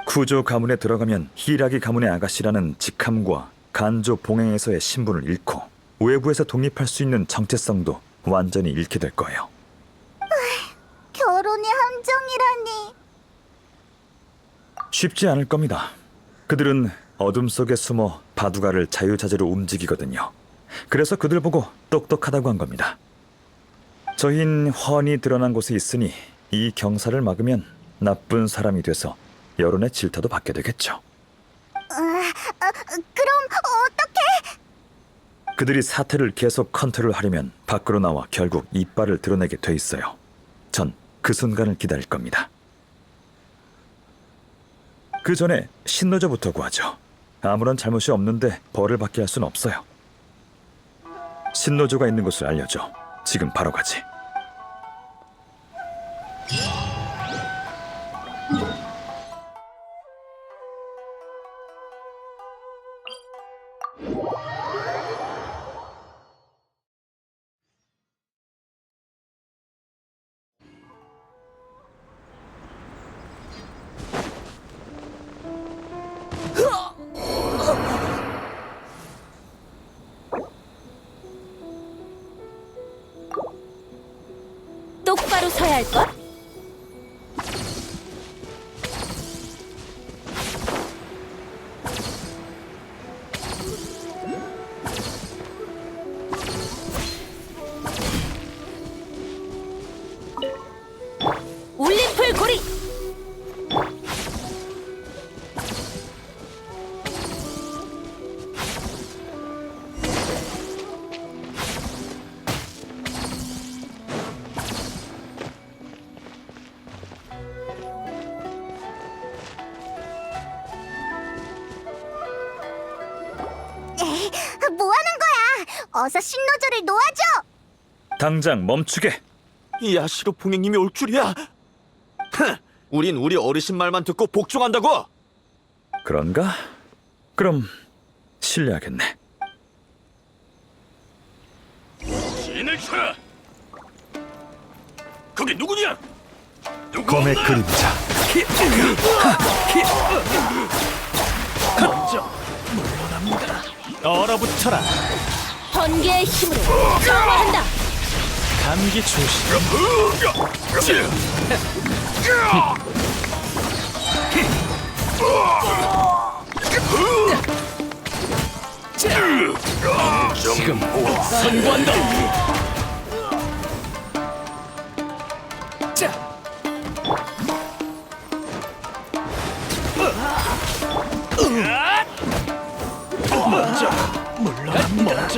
쿠조 가문에 들어가면 히이라기 가문의 아가씨라는 직함과 간조 봉행에서의 신분을 잃고 외부에서 독립할 수 있는 정체성도 완전히 잃게 될 거예요. 결혼이 함정이라니. 쉽지 않을 겁니다. 그들은 어둠 속에 숨어 바둑알을 자유자재로 움직이거든요. 그래서 그들 보고 똑똑하다고 한 겁니다. 저흰 훤히 드러난 곳에 있으니 이 경사를 막으면 나쁜 사람이 돼서 여론의 질타도 받게 되겠죠. 그럼 어떡해? 그들이 사태를 계속 컨트롤하려면 밖으로 나와 결국 이빨을 드러내게 돼 있어요. 전 그 순간을 기다릴 겁니다. 그 전에 신노조부터 구하죠. 아무런 잘못이 없는데 벌을 받게 할 순 없어요. 신노조가 있는 곳을 알려줘. 지금 바로 가지. 똑바로 서야 할걸? 올림플 고리! 뭐 하는 거야? 어서 신노조를 놓아줘. 당장 멈추게. 야시로 봉행님이 올 줄이야. 우린 우리 어르신 말만 듣고 복종한다고. 그런가? 그럼 실례하겠네. 진을 쳐라. 거기 누구냐? 검의 그림자. 얼어붙어라. 번개의 힘으로 정화한다. 감기 조심. 지금 선고한다. 자. 먼저 물러납니다.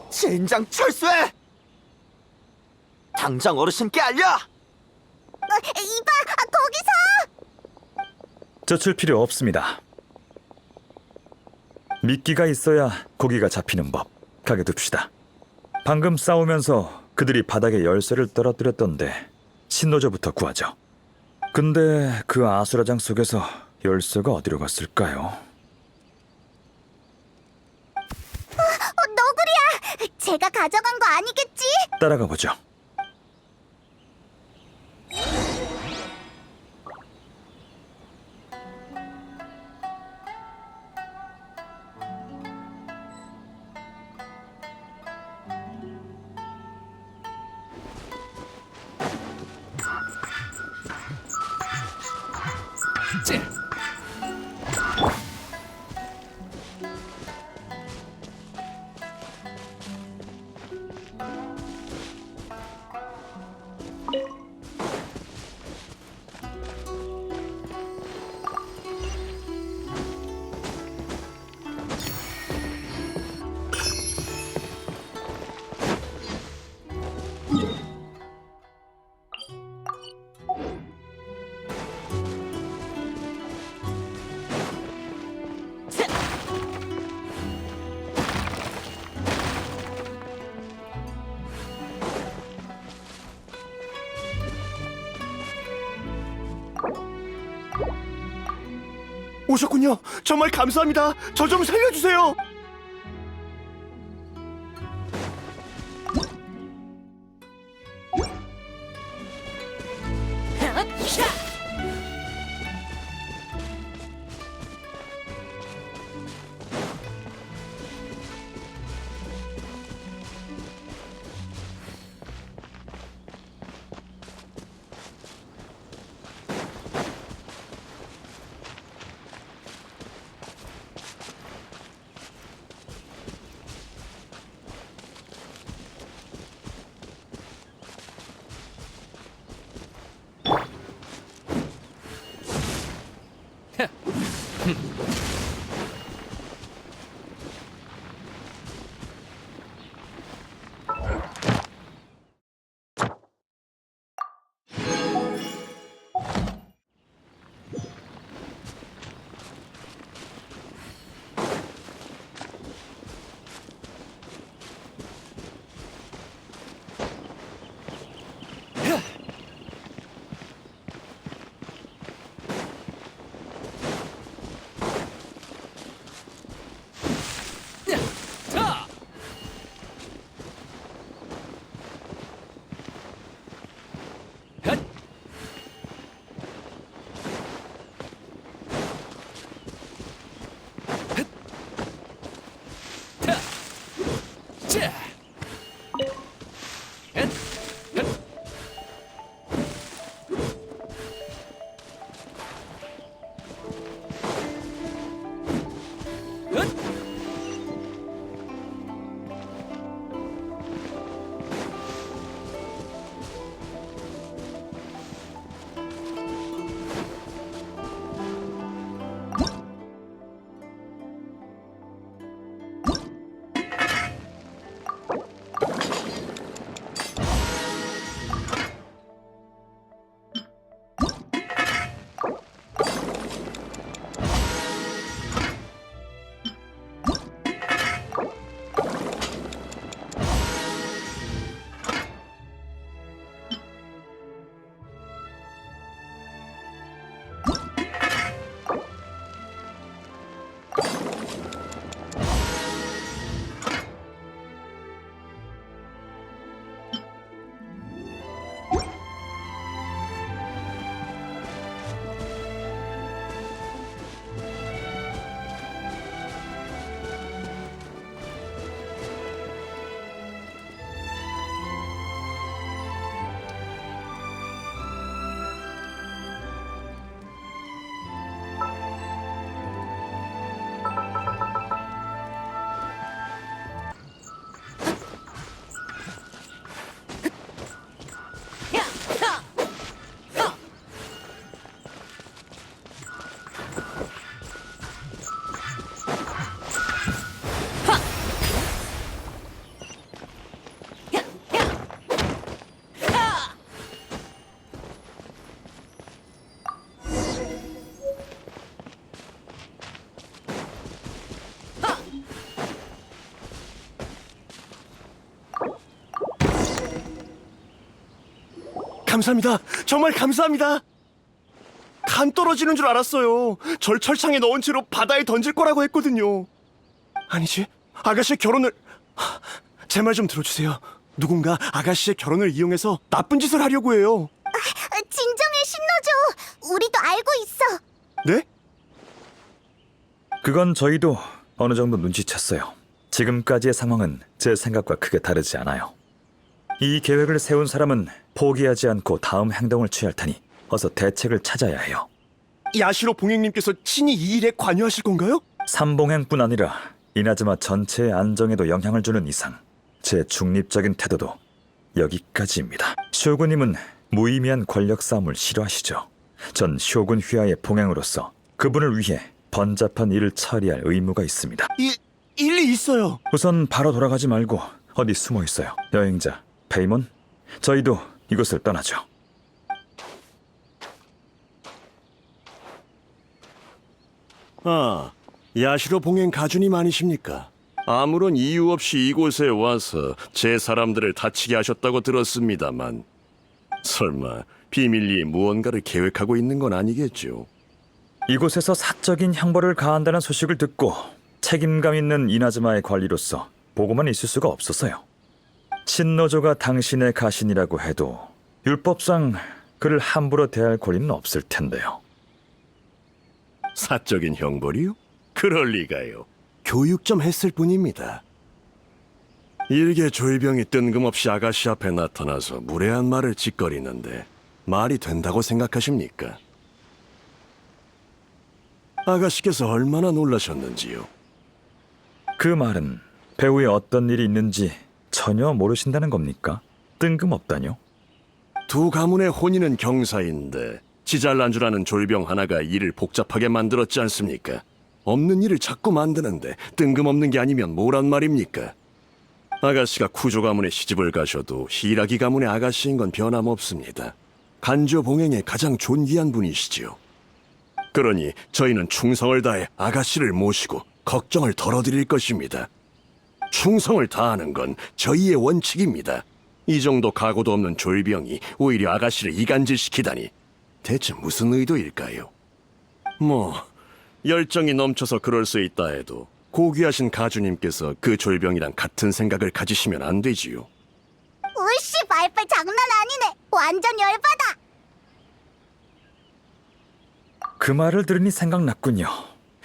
젠장 철수해! 당장 어르신께 알려! 이봐, 거기서! 젖을 필요 없습니다. 미끼가 있어야 고기가 잡히는 법. 가게 둡시다. 방금 싸우면서 그들이 바닥에 열쇠를 떨어뜨렸던데 신노조부터 구하죠. 근데 그 아수라장 속에서 열쇠가 어디로 갔을까요? 너구리야! 제가 가져간 거 아니겠지? 따라가 보죠. 오셨군요. 정말 감사합니다. 저 좀 살려주세요. 감사합니다. 정말 감사합니다. 간 떨어지는 줄 알았어요. 절 철창에 넣은 채로 바다에 던질 거라고 했거든요. 아니지, 아가씨의 결혼을... 제 말 좀 들어주세요. 누군가 아가씨의 결혼을 이용해서 나쁜 짓을 하려고 해요. 진정해, 신노조. 우리도 알고 있어. 네? 그건 저희도 어느 정도 눈치챘어요. 지금까지의 상황은 제 생각과 크게 다르지 않아요. 이 계획을 세운 사람은 포기하지 않고 다음 행동을 취할 테니 어서 대책을 찾아야 해요. 야시로 봉행님께서 친히 이 일에 관여하실 건가요? 삼봉행뿐 아니라 이나즈마 전체의 안정에도 영향을 주는 이상 제 중립적인 태도도 여기까지입니다. 쇼군님은 무의미한 권력 싸움을 싫어하시죠. 전 쇼군 휘하의 봉행으로서 그분을 위해 번잡한 일을 처리할 의무가 있습니다. 일리 있어요. 우선 바로 돌아가지 말고 어디 숨어 있어요. 여행자 페이몬, 저희도 이곳을 떠나죠. 아, 야시로 봉행 가주님 아니십니까? 아무런 이유 없이 이곳에 와서 제 사람들을 다치게 하셨다고 들었습니다만 설마 비밀리에 무언가를 계획하고 있는 건 아니겠죠? 이곳에서 사적인 형벌을 가한다는 소식을 듣고 책임감 있는 이나즈마의 관리로서 보고만 있을 수가 없었어요. 신노조가 당신의 가신이라고 해도 율법상 그를 함부로 대할 권리는 없을 텐데요. 사적인 형벌이요? 그럴 리가요. 교육 좀 했을 뿐입니다. 일개 졸병이 뜬금없이 아가씨 앞에 나타나서 무례한 말을 짓거리는데 말이 된다고 생각하십니까? 아가씨께서 얼마나 놀라셨는지요. 그 말은 배후에 어떤 일이 있는지 전혀 모르신다는 겁니까? 뜬금없다뇨? 두 가문의 혼인은 경사인데 지잘난 줄 아는 졸병 하나가 일을 복잡하게 만들었지 않습니까? 없는 일을 자꾸 만드는데 뜬금없는 게 아니면 뭐란 말입니까? 아가씨가 쿠조 가문에 시집을 가셔도 히라기 가문의 아가씨인 건 변함없습니다. 간조 봉행의 가장 존귀한 분이시지요. 그러니 저희는 충성을 다해 아가씨를 모시고 걱정을 덜어드릴 것입니다. 충성을 다하는 건 저희의 원칙입니다. 이 정도 각오도 없는 졸병이 오히려 아가씨를 이간질시키다니 대체 무슨 의도일까요? 뭐 열정이 넘쳐서 그럴 수 있다 해도 고귀하신 가주님께서 그 졸병이랑 같은 생각을 가지시면 안 되지요. 으씨, 말빨 장난 아니네. 완전 열받아. 그 말을 들으니 생각났군요.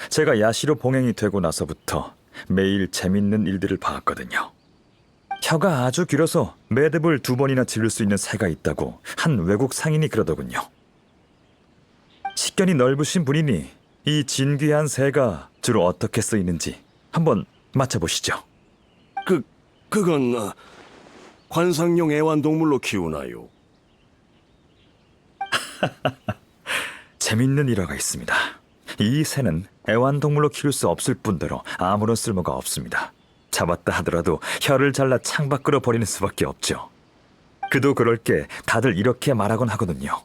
제가 야시로 봉행이 되고 나서부터 매일 재밌는 일들을 봐왔거든요. 혀가 아주 길어서 매듭을 2번이나 질릴 수 있는 새가 있다고 한 외국 상인이 그러더군요. 식견이 넓으신 분이니 이 진귀한 새가 주로 어떻게 쓰이는지 한번 맞춰보시죠. 그건 관상용 애완동물로 키우나요? 재밌는 일화가 있습니다. 이 새는 애완동물로 키울 수 없을 뿐더러 아무런 쓸모가 없습니다. 잡았다 하더라도 혀를 잘라 창밖으로 버리는 수밖에 없죠. 그도 그럴 게 다들 이렇게 말하곤 하거든요.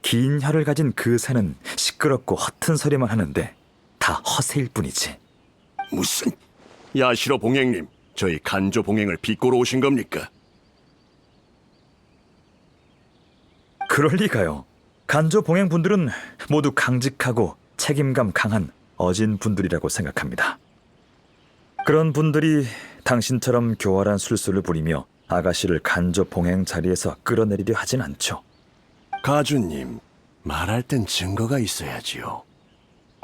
긴 혀를 가진 그 새는 시끄럽고 허튼 소리만 하는데 다 허세일 뿐이지. 무슨 야시로 봉행님, 저희 간조 봉행을 비꼬러 오신 겁니까? 그럴 리가요. 간조 봉행 분들은 모두 강직하고 책임감 강한 어진 분들이라고 생각합니다. 그런 분들이 당신처럼 교활한 술수를 부리며 아가씨를 간조 봉행 자리에서 끌어내리려 하진 않죠. 가주님, 말할 땐 증거가 있어야지요.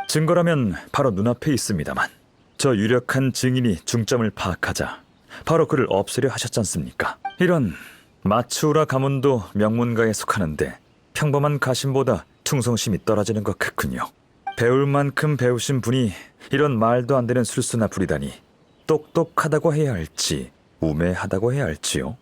증거라면 바로 눈앞에 있습니다만 저 유력한 증인이 중점을 파악하자 바로 그를 없애려 하셨지 않습니까? 이런 마츠우라 가문도 명문가에 속하는데 평범한 가신보다 충성심이 떨어지는 것 같군요. 배울 만큼 배우신 분이 이런 말도 안 되는 술수나 부리다니 똑똑하다고 해야 할지 우매하다고 해야 할지요.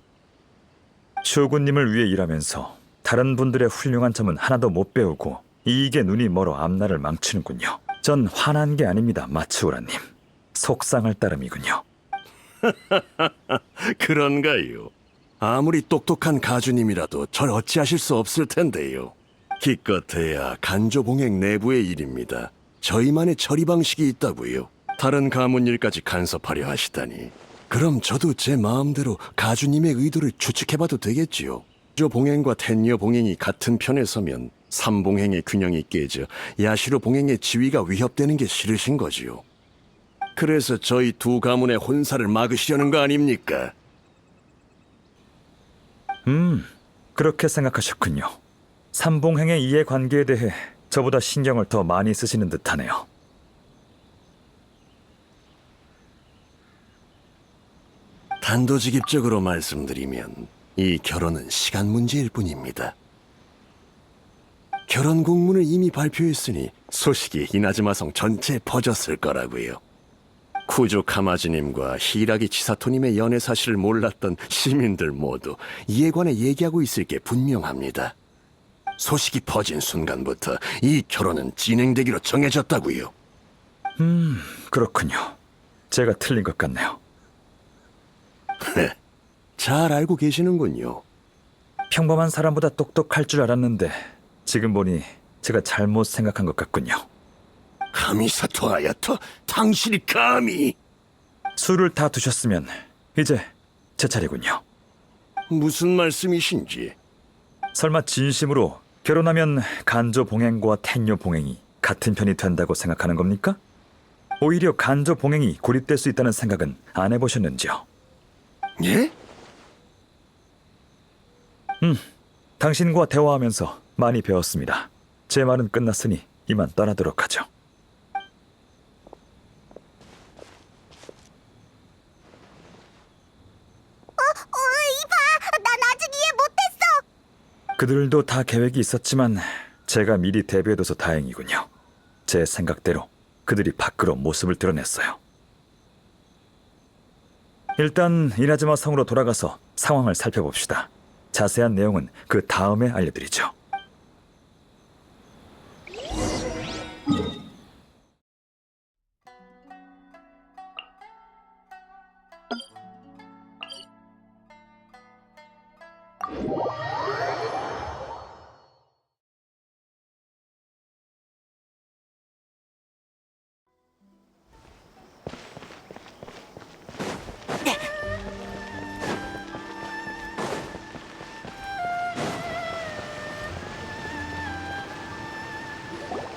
쇼군님을 위해 일하면서 다른 분들의 훌륭한 점은 하나도 못 배우고 이익에 눈이 멀어 앞날을 망치는군요. 전 화난 게 아닙니다, 마츠우라님. 속상할 따름이군요. 그런가요? 아무리 똑똑한 가주님이라도 절 어찌하실 수 없을 텐데요. 기껏해야 간조 봉행 내부의 일입니다. 저희만의 처리 방식이 있다고요. 다른 가문 일까지 간섭하려 하시다니. 그럼 저도 제 마음대로 가주님의 의도를 추측해봐도 되겠지요. 저 봉행과 텐녀 봉행이 같은 편에 서면 삼봉행의 균형이 깨져 야시로 봉행의 지위가 위협되는 게 싫으신 거지요. 그래서 저희 두 가문의 혼사를 막으시려는 거 아닙니까? 그렇게 생각하셨군요. 삼봉행의 이해관계에 대해 저보다 신경을 더 많이 쓰시는 듯하네요. 단도직입적으로 말씀드리면 이 결혼은 시간 문제일 뿐입니다. 결혼 공문을 이미 발표했으니 소식이 이나즈마성 전체에 퍼졌을 거라고요. 쿠조 카마지님과 히라기 치사토님의 연애 사실을 몰랐던 시민들 모두 이에 관해 얘기하고 있을 게 분명합니다. 소식이 퍼진 순간부터 이 결혼은 진행되기로 정해졌다고요. 그렇군요. 제가 틀린 것 같네요. 잘 알고 계시는군요. 평범한 사람보다 똑똑할 줄 알았는데 지금 보니 제가 잘못 생각한 것 같군요. 카미사토 아야토, 당신이 감히... 술을 다 두셨으면 이제 제 차례군요. 무슨 말씀이신지... 설마 진심으로 결혼하면 간조 봉행과 텐녀 봉행이 같은 편이 된다고 생각하는 겁니까? 오히려 간조 봉행이 고립될 수 있다는 생각은 안 해보셨는지요? 예? 당신과 대화하면서 많이 배웠습니다. 제 말은 끝났으니 이만 떠나도록 하죠. 이봐! 난 아직 이해 못했어! 그들도 다 계획이 있었지만 제가 미리 대비해둬서 다행이군요. 제 생각대로 그들이 밖으로 모습을 드러냈어요. 일단 이나즈마 성으로 돌아가서 상황을 살펴봅시다. 자세한 내용은 그 다음에 알려드리죠.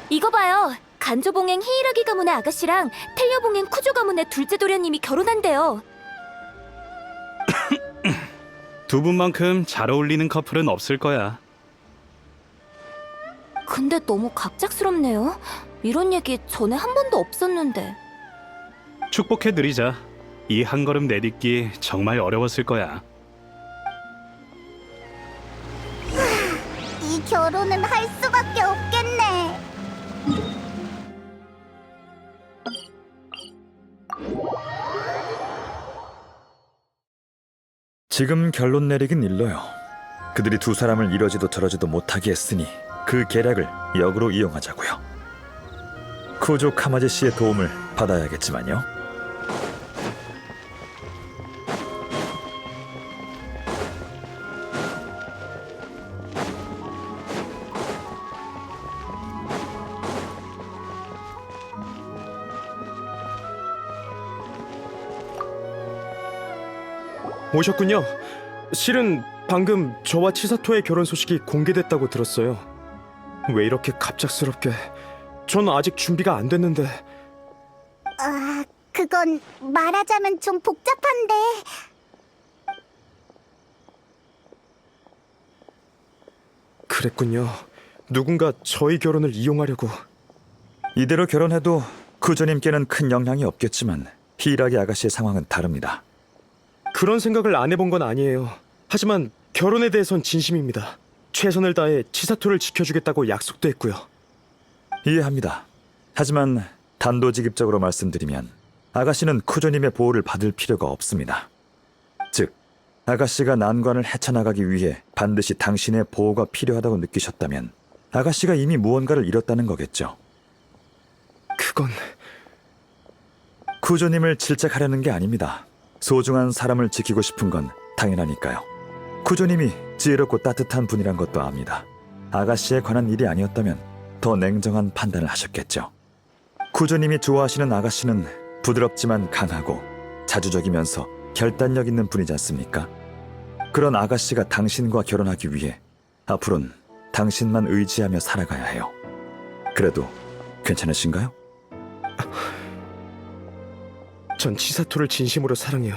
이거 봐요. 간조봉행 히이라기 가문의 아가씨랑 텔려봉행 쿠조 가문의 둘째 도련님이 결혼한대요. 두 분만큼 잘 어울리는 커플은 없을 거야. 근데 너무 갑작스럽네요. 이런 얘기 전에 한 번도 없었는데. 축복해드리자. 이 한 걸음 내딛기 정말 어려웠을 거야. 이 결혼은 할 수밖에 없겠네. 지금 결론 내리긴 일러요. 그들이 두 사람을 이러지도 저러지도 못하게 했으니 그 계략을 역으로 이용하자고요. 쿠조 카마제 씨의 도움을 받아야겠지만요. 오셨군요. 실은 방금 저와 치사토의 결혼 소식이 공개됐다고 들었어요. 왜 이렇게 갑작스럽게? 전 아직 준비가 안 됐는데. 그건 말하자면 좀 복잡한데. 그랬군요. 누군가 저희 결혼을 이용하려고. 이대로 결혼해도 쿠조님께는 큰 영향이 없겠지만 히이라기 아가씨의 상황은 다릅니다. 그런 생각을 안 해본 건 아니에요. 하지만 결혼에 대해선 진심입니다. 최선을 다해 치사토를 지켜주겠다고 약속도 했고요. 이해합니다. 하지만 단도직입적으로 말씀드리면 아가씨는 쿠조님의 보호를 받을 필요가 없습니다. 즉, 아가씨가 난관을 헤쳐나가기 위해 반드시 당신의 보호가 필요하다고 느끼셨다면 아가씨가 이미 무언가를 잃었다는 거겠죠. 그건... 쿠조님을 질책하려는 게 아닙니다. 소중한 사람을 지키고 싶은 건 당연하니까요. 쿠조님이 지혜롭고 따뜻한 분이란 것도 압니다. 아가씨에 관한 일이 아니었다면 더 냉정한 판단을 하셨겠죠. 쿠조님이 좋아하시는 아가씨는 부드럽지만 강하고 자주적이면서 결단력 있는 분이지 않습니까? 그런 아가씨가 당신과 결혼하기 위해 앞으로는 당신만 의지하며 살아가야 해요. 그래도 괜찮으신가요? 전 치사토를 진심으로 사랑해요.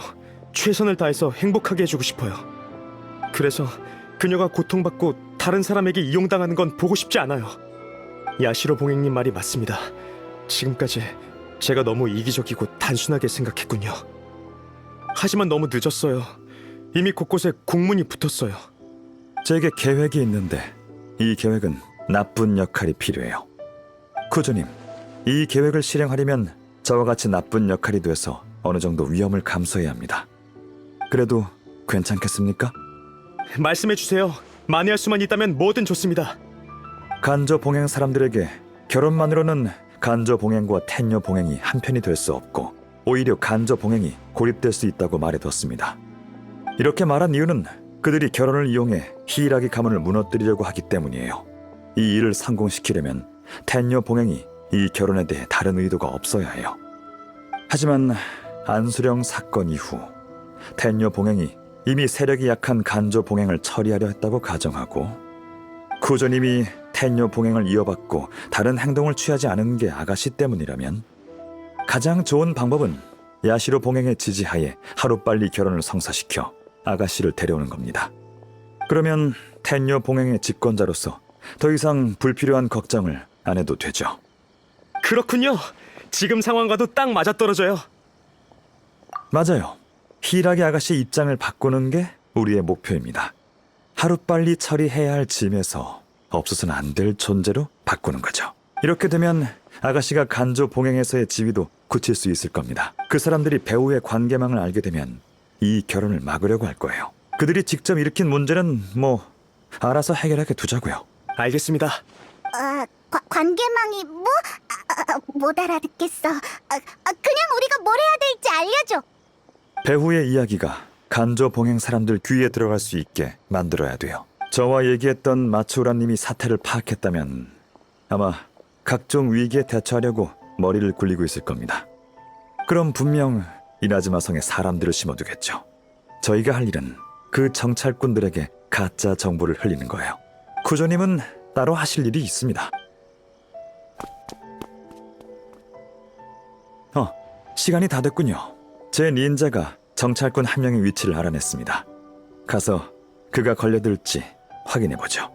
최선을 다해서 행복하게 해주고 싶어요. 그래서 그녀가 고통받고 다른 사람에게 이용당하는 건 보고 싶지 않아요. 야시로 봉행님 말이 맞습니다. 지금까지 제가 너무 이기적이고 단순하게 생각했군요. 하지만 너무 늦었어요. 이미 곳곳에 공문이 붙었어요. 제게 계획이 있는데 이 계획은 나쁜 역할이 필요해요. 쿠조님, 이 계획을 실행하려면 저와 같이 나쁜 역할이 돼서 어느 정도 위험을 감수해야 합니다. 그래도 괜찮겠습니까? 말씀해주세요. 만회할 수만 있다면 뭐든 좋습니다. 간조 봉행 사람들에게 결혼만으로는 간조 봉행과 텐요 봉행이 한편이 될 수 없고 오히려 간조 봉행이 고립될 수 있다고 말해뒀습니다. 이렇게 말한 이유는 그들이 결혼을 이용해 히이라기 가문을 무너뜨리려고 하기 때문이에요. 이 일을 성공시키려면 텐요 봉행이 이 결혼에 대해 다른 의도가 없어야 해요. 하지만 안수령 사건 이후 텐요 봉행이 이미 세력이 약한 간조 봉행을 처리하려 했다고 가정하고 쿠조님이 텐요 봉행을 이어받고 다른 행동을 취하지 않은 게 아가씨 때문이라면 가장 좋은 방법은 야시로 봉행의 지지하에 하루빨리 결혼을 성사시켜 아가씨를 데려오는 겁니다. 그러면 텐요 봉행의 집권자로서 더 이상 불필요한 걱정을 안 해도 되죠. 그렇군요. 지금 상황과도 딱 맞아떨어져요. 맞아요. 히라기 아가씨 입장을 바꾸는 게 우리의 목표입니다. 하루빨리 처리해야 할 짐에서 없어서는 안 될 존재로 바꾸는 거죠. 이렇게 되면 아가씨가 간조 봉행에서의 지위도 굳힐 수 있을 겁니다. 그 사람들이 배우의 관계망을 알게 되면 이 결혼을 막으려고 할 거예요. 그들이 직접 일으킨 문제는 뭐 알아서 해결하게 두자고요. 알겠습니다. 관계망이 뭐? 못 알아듣겠어. 그냥 우리가 뭘 해야 될지 알려줘. 배후의 이야기가 간조 봉행 사람들 귀에 들어갈 수 있게 만들어야 돼요. 저와 얘기했던 마츠우라님이 사태를 파악했다면 아마 각종 위기에 대처하려고 머리를 굴리고 있을 겁니다. 그럼 분명 이나즈마 성에 사람들을 심어두겠죠. 저희가 할 일은 그 정찰꾼들에게 가짜 정보를 흘리는 거예요. 쿠조님은 따로 하실 일이 있습니다. 시간이 다 됐군요. 제 닌자가 정찰꾼 한 명의 위치를 알아냈습니다. 가서 그가 걸려들지 확인해보죠.